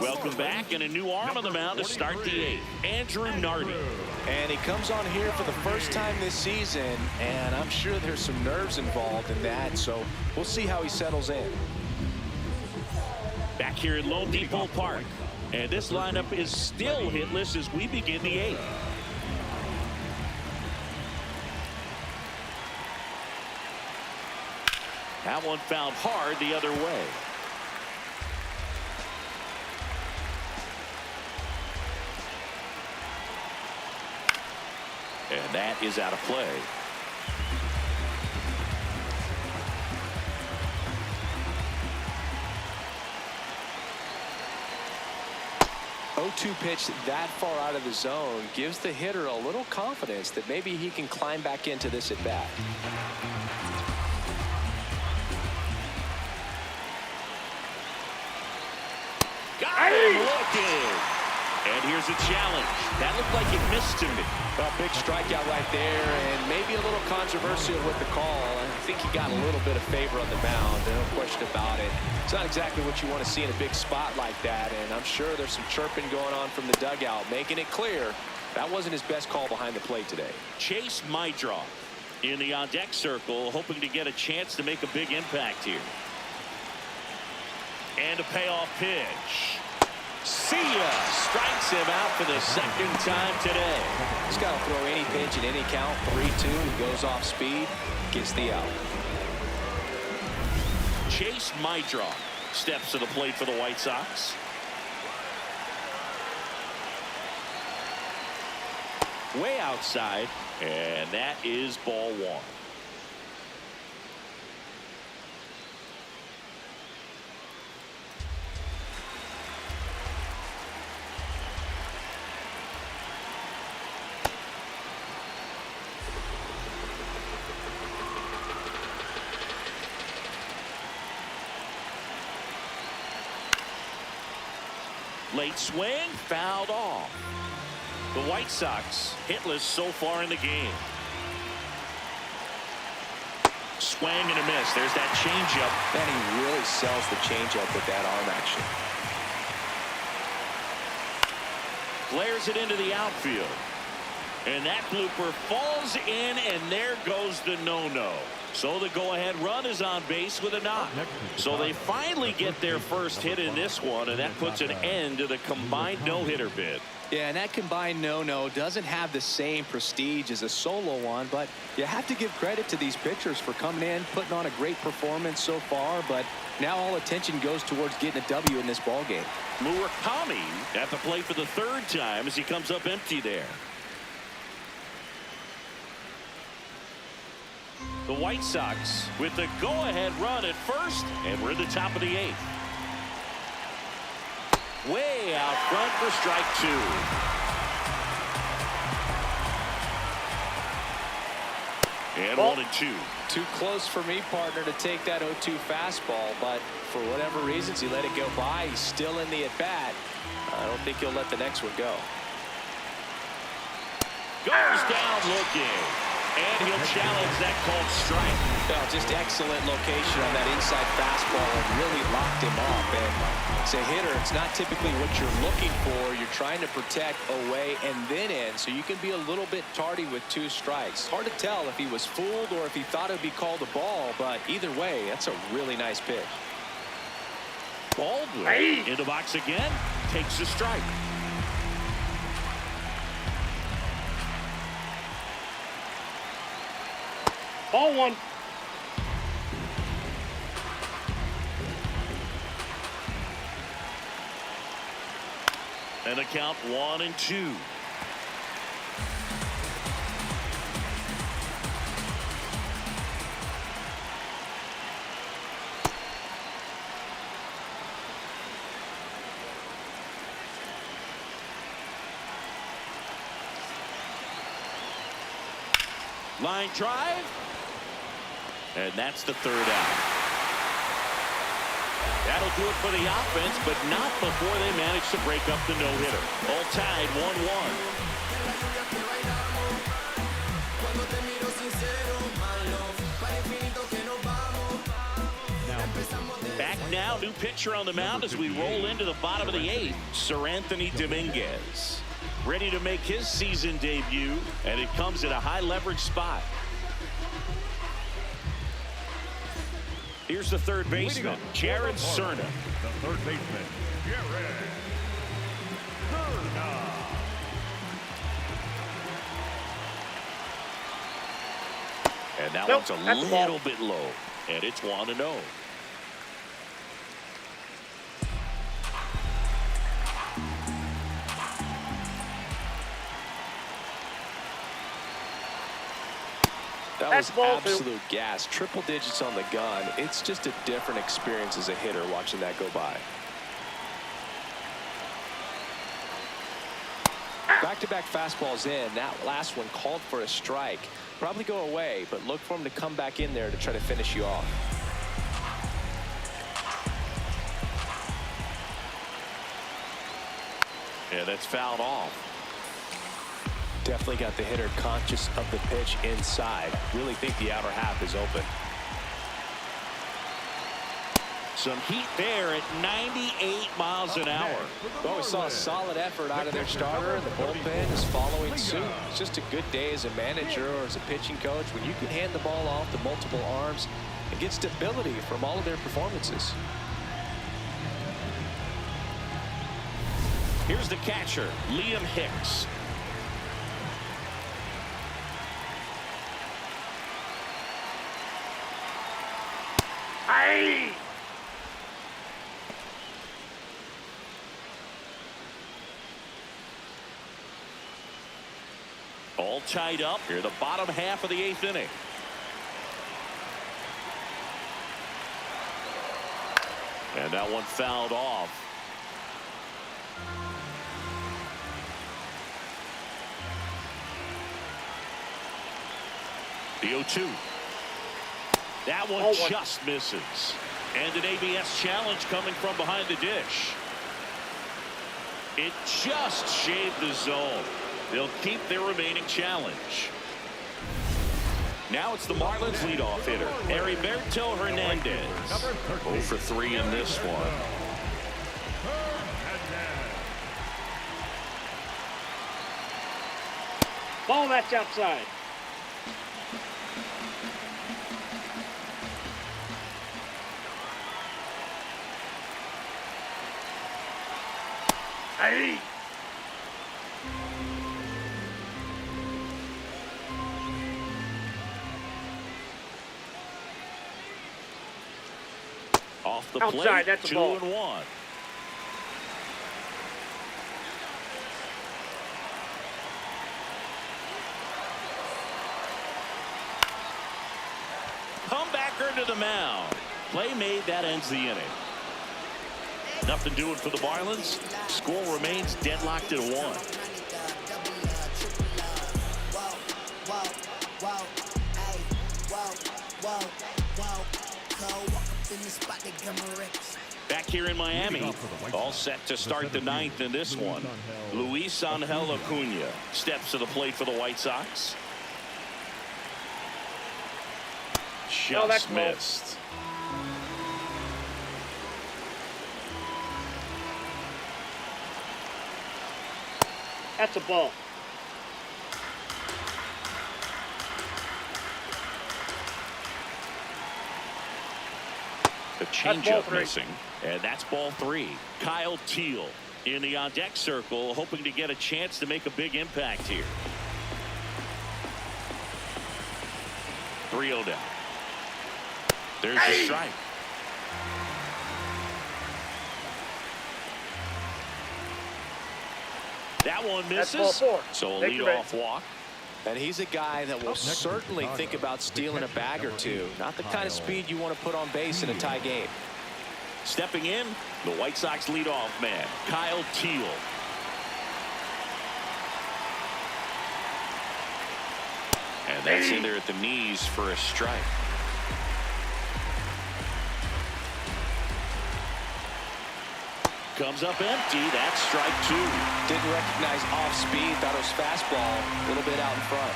Welcome back, and a new arm on the mound to start the 8th. Andrew Nardi. And he comes on here for the first time this season, and I'm sure there's some nerves involved in that, so we'll see how he settles in. Back here at Lone Depot Park, and this lineup is still hitless as we begin the 8th. That one fouled hard the other way. And that is out of play. O2 pitch that far out of the zone gives the hitter a little confidence that maybe he can climb back into this at bat. Got him looking. And here's a challenge. That looked like it missed to me. A big strikeout right there, and maybe a little controversial with the call. I think he got a little bit of favor on the mound, no question about it. It's not exactly what you want to see in a big spot like that, and I'm sure there's some chirping going on from the dugout, making it clear that wasn't his best call behind the plate today. Chase Mydroff in the on-deck circle, hoping to get a chance to make a big impact here. And a payoff pitch. See ya! Strikes him out for the second time today. He's got to throw any pitch in any count. 3-2. He goes off speed, gets the out. Chase Mydroff steps to the plate for the White Sox. Way outside, and that is ball 1. Late swing, fouled off. The White Sox hitless so far in the game. Swing and a miss. There's that changeup. And he really sells the changeup with that arm action. Flares it into the outfield. And that blooper falls in, and there goes the no-no. So the go-ahead run is on base with a knock. So they finally get their first hit in this one, and that puts an end to the combined no-hitter bid. Yeah, and that combined no-no doesn't have the same prestige as a solo one, but you have to give credit to these pitchers for coming in, putting on a great performance so far, but now all attention goes towards getting a W in this ballgame. Murakami at the plate for the 3rd time as he comes up empty there. The White Sox with the go-ahead run at first, and we're at the top of the 8th. Way out front for strike 2. And 1-2. Too close for me, partner, to take that 0-2 fastball, but for whatever reasons he let it go by. He's still in the at-bat. I don't think he'll let the next one go. Goes down looking. And he'll challenge that called strike. No, just excellent location on that inside fastball and really locked him off. And as a hitter, it's not typically what you're looking for. You're trying to protect away and then in, so you can be a little bit tardy with 2 strikes. Hard to tell if he was fooled or if he thought it would be called a ball, but either way, that's a really nice pitch. Baldwin in the box again, takes the strike. Ball 1. And a count 1-2. Line drive. And that's the 3rd out. That'll do it for the offense, but not before they manage to break up the no-hitter. All tied 1-1. Back now, new pitcher on the mound as we roll into the bottom of the 8th. Sir Anthony Dominguez, ready to make his season debut, and it comes at a high leverage spot. Here's the third baseman, Jared Cerna. The third baseman, Jared Cerna. And that Nope, one's a that's a ball. little bit low, and it's 1-0. That That's was ball two. absolute gas. Triple digits on the gun. It's just a different experience as a hitter watching that go by. Back-to-back fastballs in. That last one called for a strike. Probably go away, but look for him to come back in there to try to finish you off. Yeah, that's fouled off. Definitely got the hitter conscious of the pitch inside. Really think the outer half is open. Some heat there at 98 miles an hour. Well, we saw a solid effort out of their starter, and the bullpen is following suit. It's just a good day as a manager or as a pitching coach when you can hand the ball off to multiple arms and get stability from all of their performances. Here's the catcher, Liam Hicks. Aye. All tied up here, the bottom half of the 8th inning. And that one fouled off. The 0-2. That one just misses. And an ABS challenge coming from behind the dish. It just shaved the zone. They'll keep their remaining challenge. Now it's the Marlins leadoff hitter, Heriberto Hernandez. 0 for 3 in this one. Ball, that's outside. Aye. Off the Outside, plate, that's a 2 ball. and 1. Comebacker to the mound. Play made, that ends the inning. Nothing doing for the Marlins. Score remains deadlocked at 1. Back here in Miami, all set to start the 9th in this one. Luis Angel Acuna steps to the plate for the White Sox. Just missed. That's a ball. The changeup missing, and that's ball 3. Kyle Teal in the on-deck circle, hoping to get a chance to make a big impact here. 3-0 down. There's the strike. That one misses. That's ball 4. So a Take your leadoff walk. And he's a guy that will certainly think about stealing a bag or two. Not the kind of speed you want to put on base in a tie game. Stepping in, the White Sox leadoff man, Kyle Teal. And that's in there at the knees for a strike. Comes up empty. That's strike 2. Didn't recognize off speed. Thought it was fastball. A little bit out in front.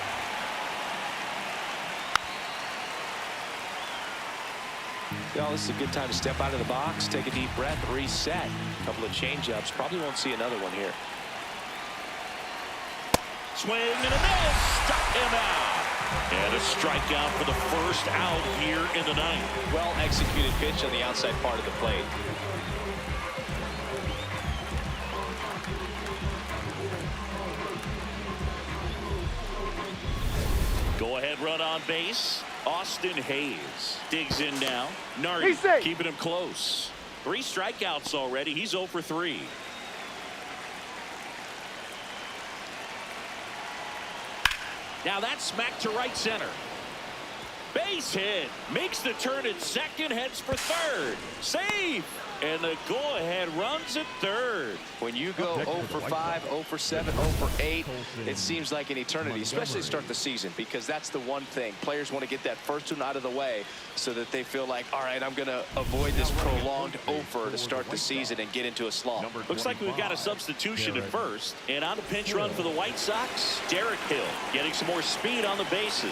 Well, this is a good time to step out of the box, take a deep breath, reset. A couple of change-ups. Probably won't see another one here. Swing and a miss. Struck him out. And a strikeout for the first out here in the ninth. Well executed pitch on the outside part of the plate. Go ahead run on base. Austin Hayes digs in now. Nardi keeping him close. 3 strikeouts already. He's 0 for 3. Now that's smacked to right center. Base hit. Makes the turn at second. Heads for third. Safe. And the go-ahead runs at third. When you go 0 for 5, 0 for 7, 0 for 8, it seems like an eternity, especially to start the season, because that's the one thing. Players want to get that first one out of the way so that they feel like, all right, I'm going to avoid this prolonged 0-fer to start the season and get into a slump. Looks like we've got a substitution at first. And on the pinch run for the White Sox, Derek Hill getting some more speed on the bases.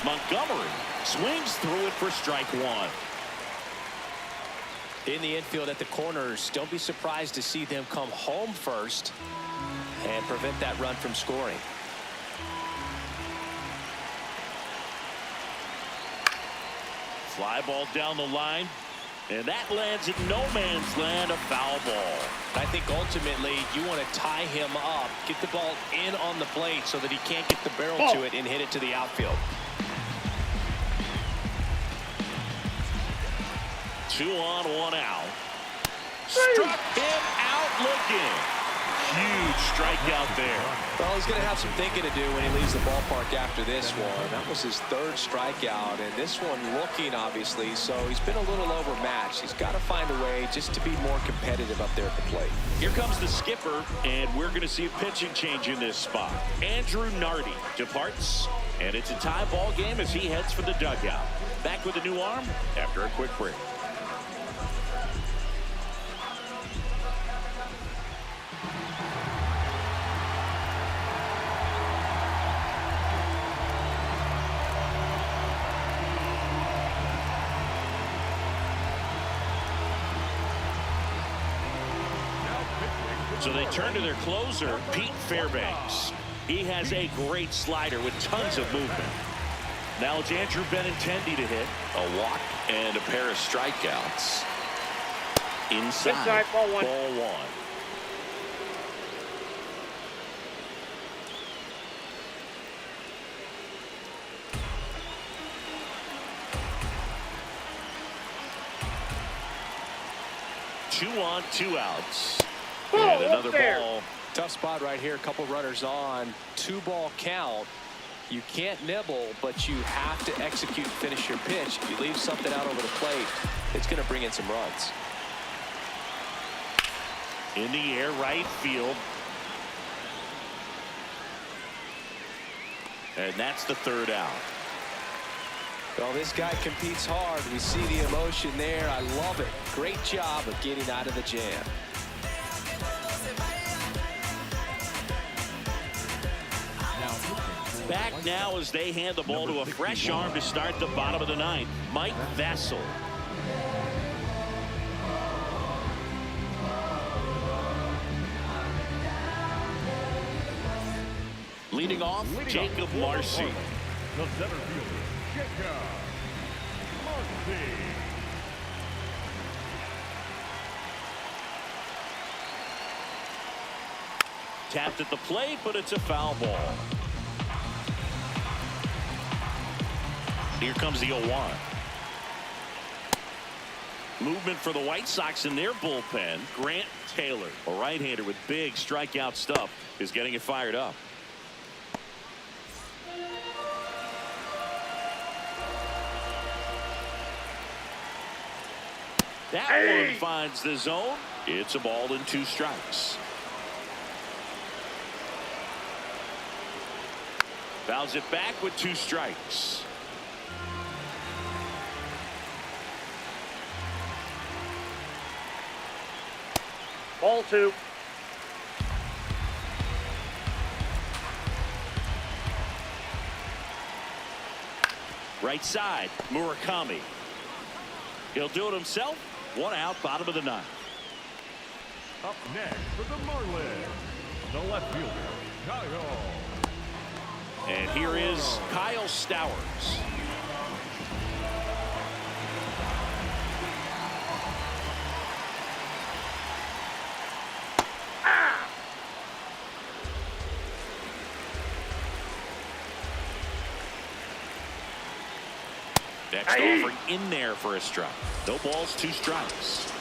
Montgomery swings through it for strike 1. In the infield at the corners, don't be surprised to see them come home first and prevent that run from scoring. Fly ball down the line, and that lands in no man's land, a foul ball. I think ultimately you want to tie him up, get the ball in on the plate so that he can't get the barrel to it and hit it to the outfield. 2 on, 1 out. Struck him out looking. Huge strikeout there. Well, he's going to have some thinking to do when he leaves the ballpark after this one. That was his 3rd strikeout, and this one looking, obviously, so he's been a little overmatched. He's got to find a way just to be more competitive up there at the plate. Here comes the skipper, and we're going to see a pitching change in this spot. Andrew Nardi departs, and it's a tie ball game as he heads for the dugout. Back with a new arm after a quick break. So they turn to their closer, Pete Fairbanks. He has a great slider with tons of movement. Now it's Andrew Benintendi to hit. A walk and a pair of strikeouts. Inside, ball 1. Ball 1. Two on, 2 outs. And another ball. Tough spot right here. A couple runners on. 2-ball count. You can't nibble, but you have to execute and finish your pitch. If you leave something out over the plate, it's going to bring in some runs. In the air, right field. And that's the 3rd out. Well, this guy competes hard. We see the emotion there. I love it. Great job of getting out of the jam. Back now as they hand the ball to a fresh arm to start the bottom of the 9th, Mike Vassell. Leading off, Jacob Marcy. The center fielder, Jacob Marcy. Tapped at the plate, but it's a foul ball. Here comes the 0-1. Movement for the White Sox in their bullpen. Grant Taylor, a right-hander with big strikeout stuff, is getting it fired up. That one finds the zone. It's a ball and 2 strikes. Fouls it back with 2 strikes. Ball 2. Right side, Murakami. He'll do it himself. 1 out, bottom of the 9th. Up next for the Marlins, the left fielder, Kyle. And here is Kyle Stowers. Next offering in there for a strike. No balls, 2 strikes.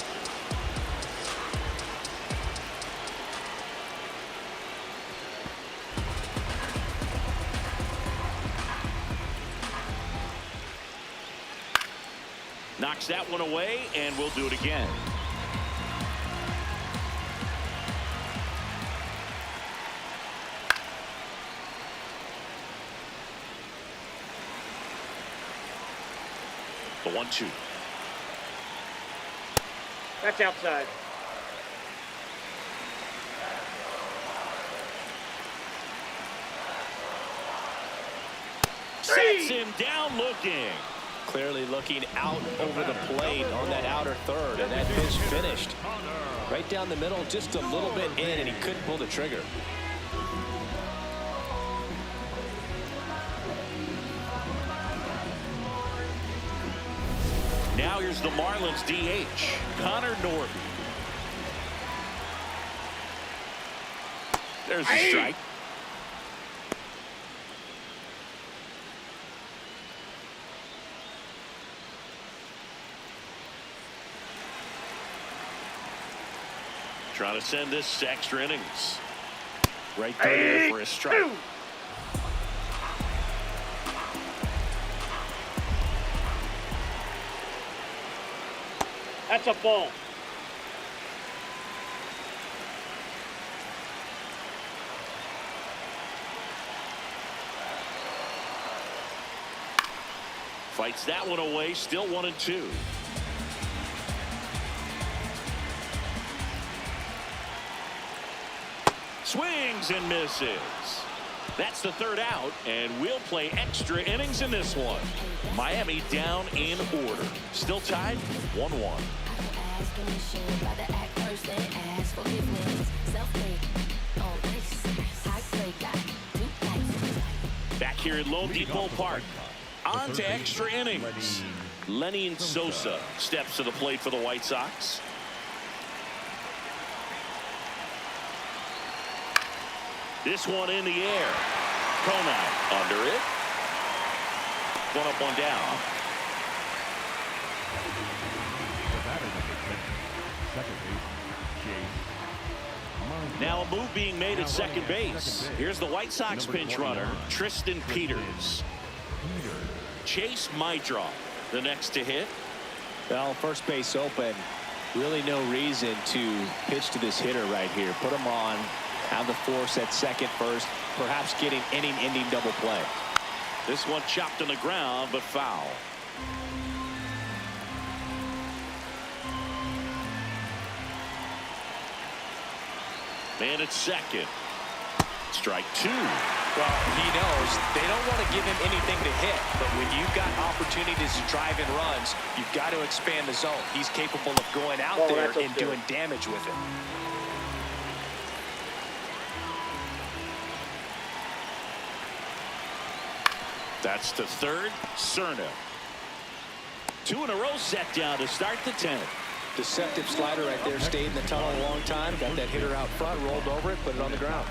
Knocks that one away, and we'll do it again. The 1-2. That's outside. Sets him down looking. Clearly looking out over the plate on that outer third, and that pitch finished right down the middle, just a little bit in, and he couldn't pull the trigger. Now here's the Marlins DH, Connor Norton. There's a strike. Trying to send this to extra innings. Right there for a strike. That's a ball. Fights that one away, still 1-2. Swings and misses. That's the 3rd out, and we'll play extra innings in this one. Miami down in order. Still tied 1-1. Back here at Lone Depot Park. On to extra innings. Lenny Sosa steps to the plate for the White Sox. This one in the air. Kona under it. 1 up, 1 down. Now a move being made at second base. Here's the White Sox pinch runner, Tristan Peters. Chase Maidra, the next to hit. Well, first base open. Really no reason to pitch to this hitter right here. Put him on. Have the force at second first, perhaps getting inning-ending double play. This one chopped on the ground, but foul. Man at second. Strike 2. Well, he knows they don't want to give him anything to hit, but when you've got opportunities to drive in runs, you've got to expand the zone. He's capable of going out there and doing damage with it. That's to third, Cerna. 2 in a row set down to start the 10th. Deceptive slider right there, stayed in the tunnel a long time, got that hitter out front, rolled over it, put it on the ground.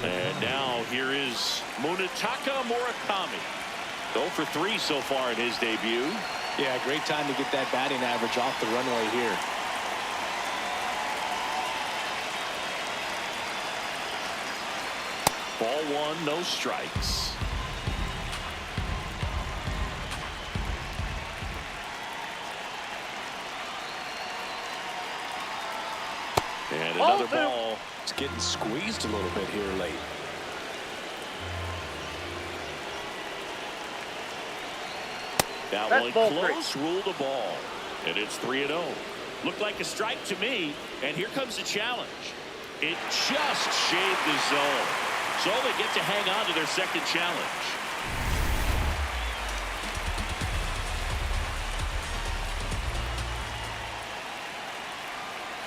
And now here is Munetaka Murakami. 0 for 3 so far in his debut. Yeah, great time to get that batting average off the runway here. Ball 1, no strikes. And another ball. It's getting squeezed a little bit here late. That one close, ruled the ball. And it's 3-0. Looked like a strike to me. And here comes the challenge. It just shaved the zone. So they get to hang on to their second challenge.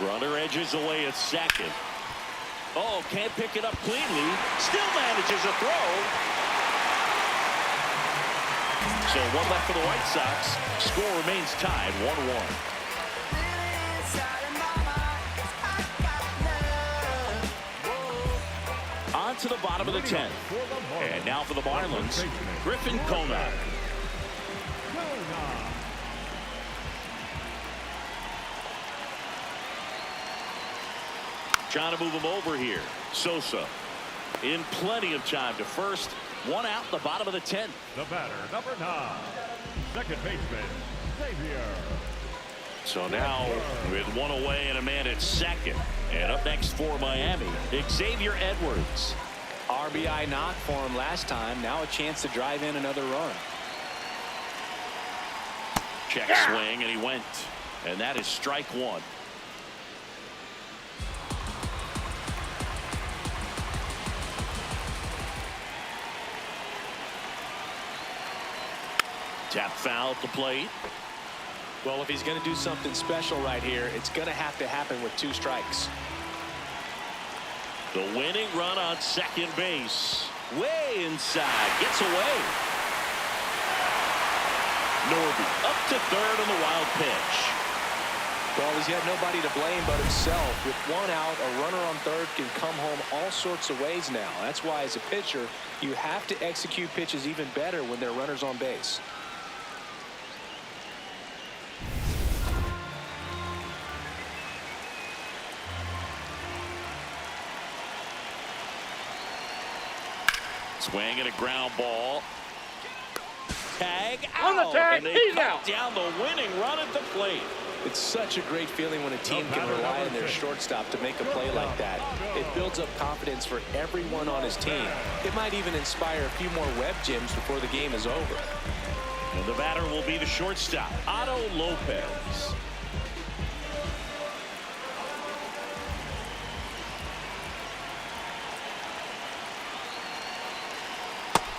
Runner edges away at second. Oh, can't pick it up cleanly. Still manages a throw. So one left for the White Sox. Score remains tied 1-1. On to the bottom of the 10th. And now for the Marlins, Griffin Conrad. Trying to move him over here. Sosa in plenty of time to first. One out the bottom of the 10th. The batter, number 9, second baseman, Xavier. So now with one away and a man at second. And up next for Miami, Xavier Edwards. RBI knock for him last time. Now a chance to drive in another run. Check swing, and he went. And that is strike one. Tap foul at the plate. Well, if he's going to do something special right here, it's going to have to happen with 2 strikes. The winning run on second base. Way inside. Gets away. Norby up to third on the wild pitch. Well, he's had nobody to blame but himself. With 1 out, a runner on third can come home all sorts of ways now. That's why, as a pitcher, you have to execute pitches even better when there are runners on base. Swing and a ground ball. Tag On the out. tag, And they he's cut out. down the winning run at the plate. It's such a great feeling when a team can rely on their shortstop to make a play like that. It builds up confidence for everyone on his team. It might even inspire a few more web gyms before the game is over. And the batter will be the shortstop, Otto Lopez.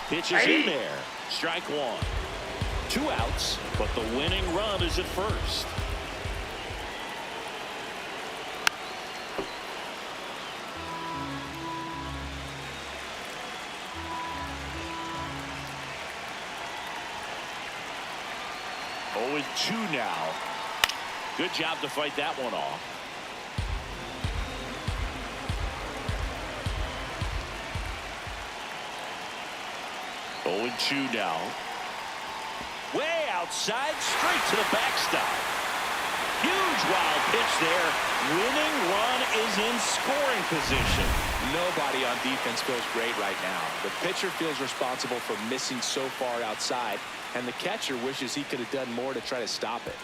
Pitch is in there. Strike one. 2 outs, but the winning run is at first. Oh, 2 now. Good job to fight that one off. Oh, 2 now. Way outside, straight to the backstop. Huge wild pitch there. Winning run is in scoring position. Nobody on defense feels great right now. The pitcher feels responsible for missing so far outside, and the catcher wishes he could have done more to try to stop it.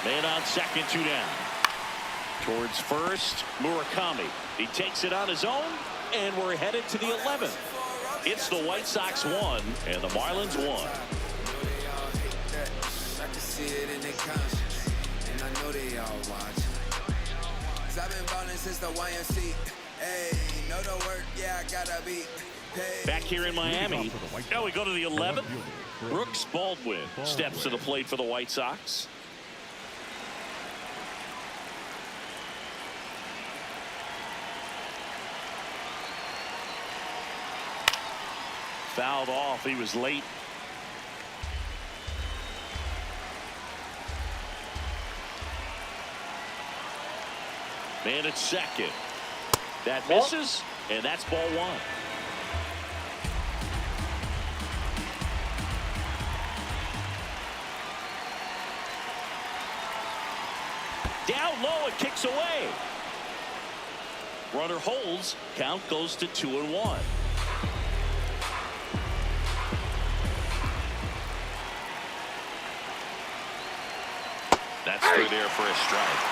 Man on second, 2 down. Towards first, Murakami. He takes it on his own, and we're headed to the 11th. It's the White Sox 1 and the Marlins 1. I can see it in their conscience, and I know they all watch. I've been ballin' since the YMC. Hey, know the work, yeah, I gotta be paid. Back here in Miami. Now we go to the 11th. Brooks Baldwin steps to the plate for the White Sox. Fouled off. He was late. Man at second. That misses, and that's ball 1. Down low, it kicks away. Runner holds. Count goes to 2-1. That's through there for a strike.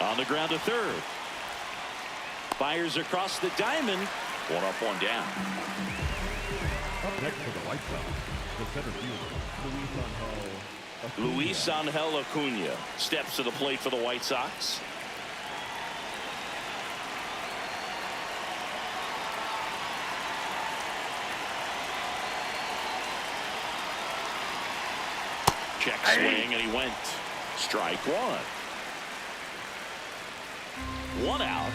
On the ground to third. Fires across the diamond. 1 up, 1 down. Up next for the White Sox, the center fielder, Luis Angel Luis Angel Acuna steps to the plate for the White Sox. Check swing, and he went. Strike one. One out.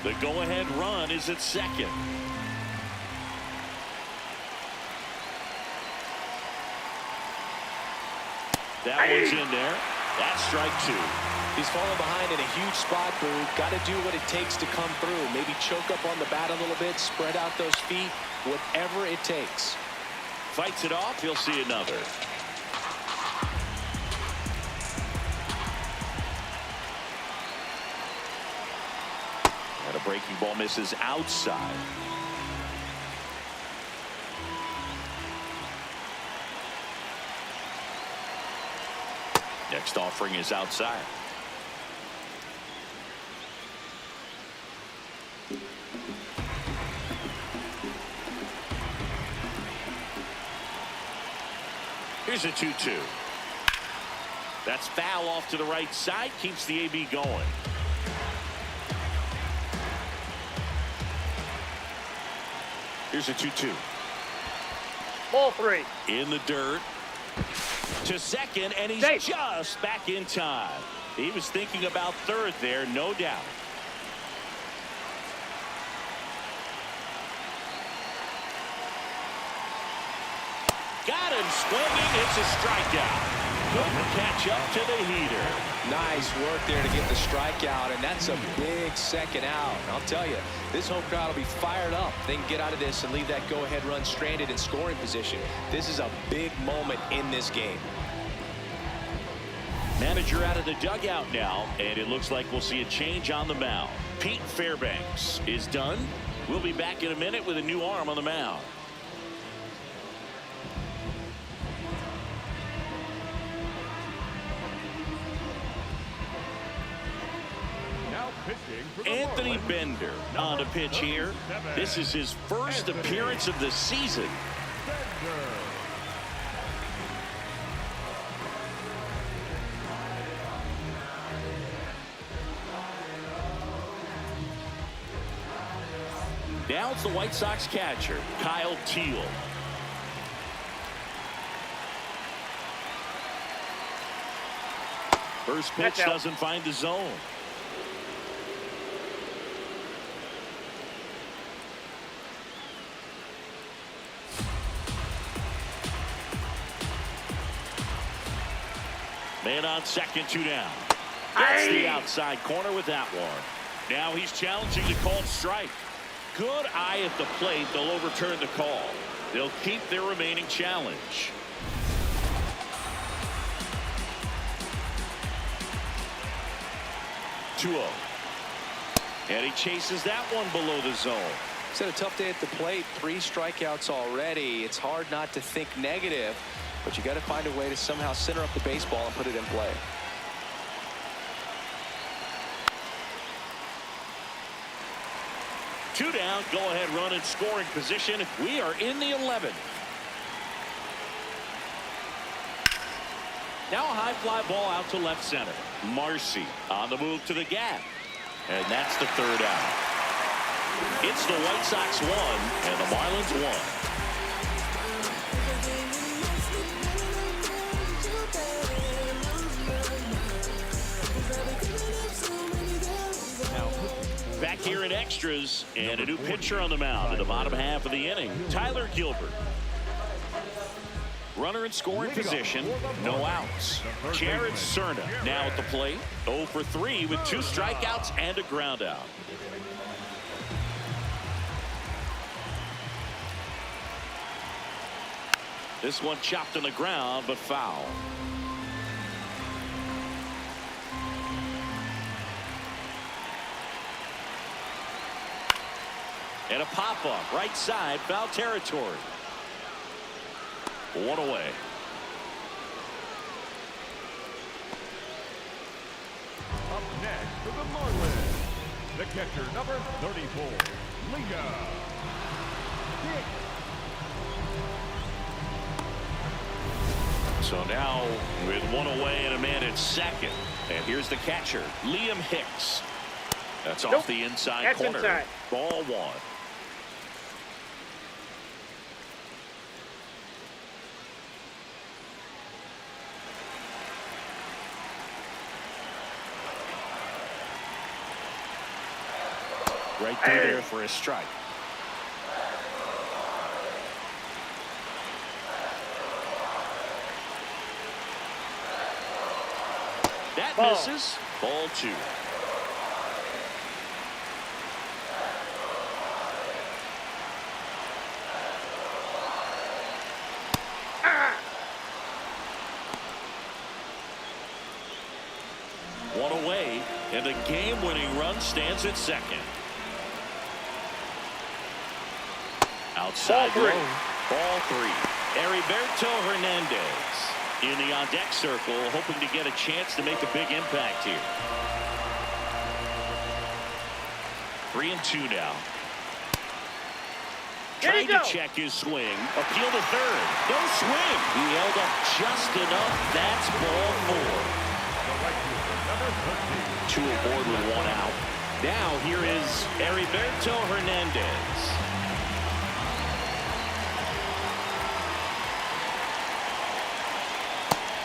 The go-ahead run is at second. That one's in there. That's strike two. He's falling behind in a huge spot, Boo. Got to do what it takes to come through. Maybe choke up on the bat a little bit, spread out those feet, whatever it takes. Fights it off. He'll see another. And a breaking ball misses outside. Next offering is outside. Here's a 2-2. That's foul off to the right side. Keeps the AB going. Here's a 2-2. Ball three. In the dirt. To second, and he's Safe. just back in time. He was thinking about third there, no doubt. Got him swinging. It's a strikeout. Couldn't catch up to the heater. Nice work there to get the strikeout, and that's a big second out. I'll tell you, this home crowd will be fired up. They can get out of this and leave that go-ahead run stranded in scoring position. This is a big moment in this game. Manager out of the dugout now, and it looks like we'll see a change on the mound. Pete Fairbanks is done. We'll be back in a minute with a new arm on the mound. Anthony Bender on a pitch here. This is his first appearance of the season. Now it's the White Sox catcher, Kyle Teal. First pitch doesn't find the zone. Man on second, two down. Gets the outside corner with that one. Now he's challenging the called strike. Good eye at the plate. They'll overturn the call. They'll keep their remaining challenge. (2-0). And he chases that one below the zone. He's had a tough day at the plate. 3 strikeouts already. It's hard not to think negative, but you got to find a way to somehow center up the baseball and put it in play. Two down, go ahead run in scoring position. We are in the 11th. Now a high fly ball out to left center. Marcy on the move to the gap. And that's the third out. It's the White Sox 1 and the Marlins 1. Back here in extras, and a new pitcher on the mound in the bottom half of the inning, Tyler Gilbert. Runner in scoring position, no outs. Jared Cerna now at the plate, 0 for 3 with 2 strikeouts and a ground out. This one chopped on the ground, but foul. And a pop-up, right side, foul territory. 1 away. Up next for the Marlins, the catcher, number 34, Liga. So So now with one away and a man at second. And here's the catcher, Liam Hicks. That's off the inside That's corner. inside. Ball one. Right through there for a strike. That misses. Ball two. One away, and the game-winning run stands at second. Outside Ball three. Ball three. Heriberto Hernandez in the on-deck circle, hoping to get a chance to make a big impact here. 3-2 now. Trying to check his swing. Appeal to third. No swing. He held up just enough. That's ball four. Two aboard with one out. Now here is Heriberto Hernandez.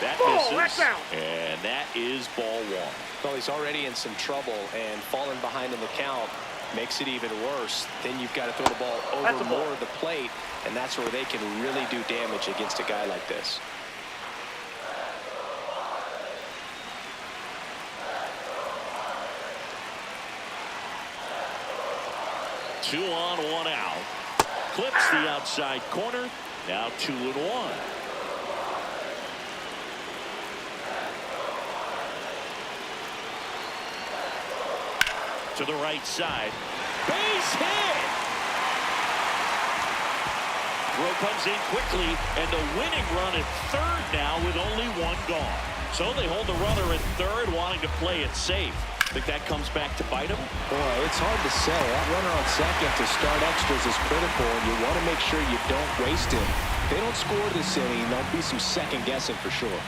That misses, and that is ball one. Well, he's already in some trouble, and falling behind in the count makes it even worse. Then you've got to throw the ball over more of the plate, and that's where they can really do damage against a guy like this. Two on, one out. Clips the outside corner. Now 2-1. To the right side. Base hit! Throw comes in quickly, and the winning run at third now with only one gone. So they hold the runner at third, wanting to play it safe. Think that comes back to bite him? Boy, it's hard to say. That runner on second to start extras is critical, and you want to make sure you don't waste him. If they don't score this inning, there'll be some second guessing for sure.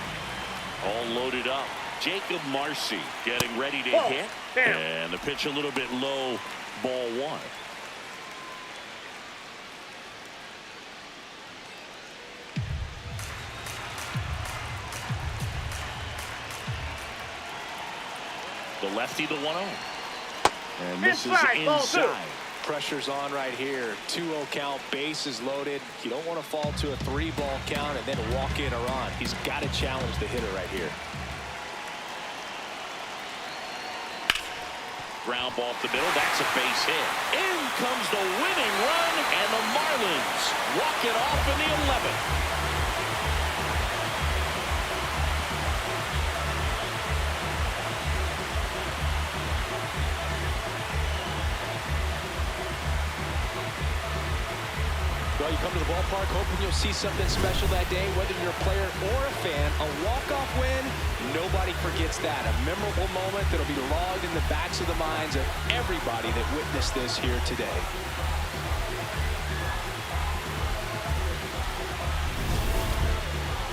All loaded up. Jacob Marcy getting ready to hit. And the pitch a little bit low, ball one. The lefty, the 1-0. And this is inside. Pressure's on right here. 2-0 count, bases loaded. You don't want to fall to a 3-ball count and then walk in or on. He's got to challenge the hitter right here. Ground ball up the middle. That's a base hit. In comes the winning run, and the Marlins walk it off in the 11th. Well, you come to the ballpark hoping you'll see something special that day, whether you're a player or a fan. A walk-off win, nobody forgets that. A memorable moment that'll be logged in the backs of the minds of everybody that witnessed this here today.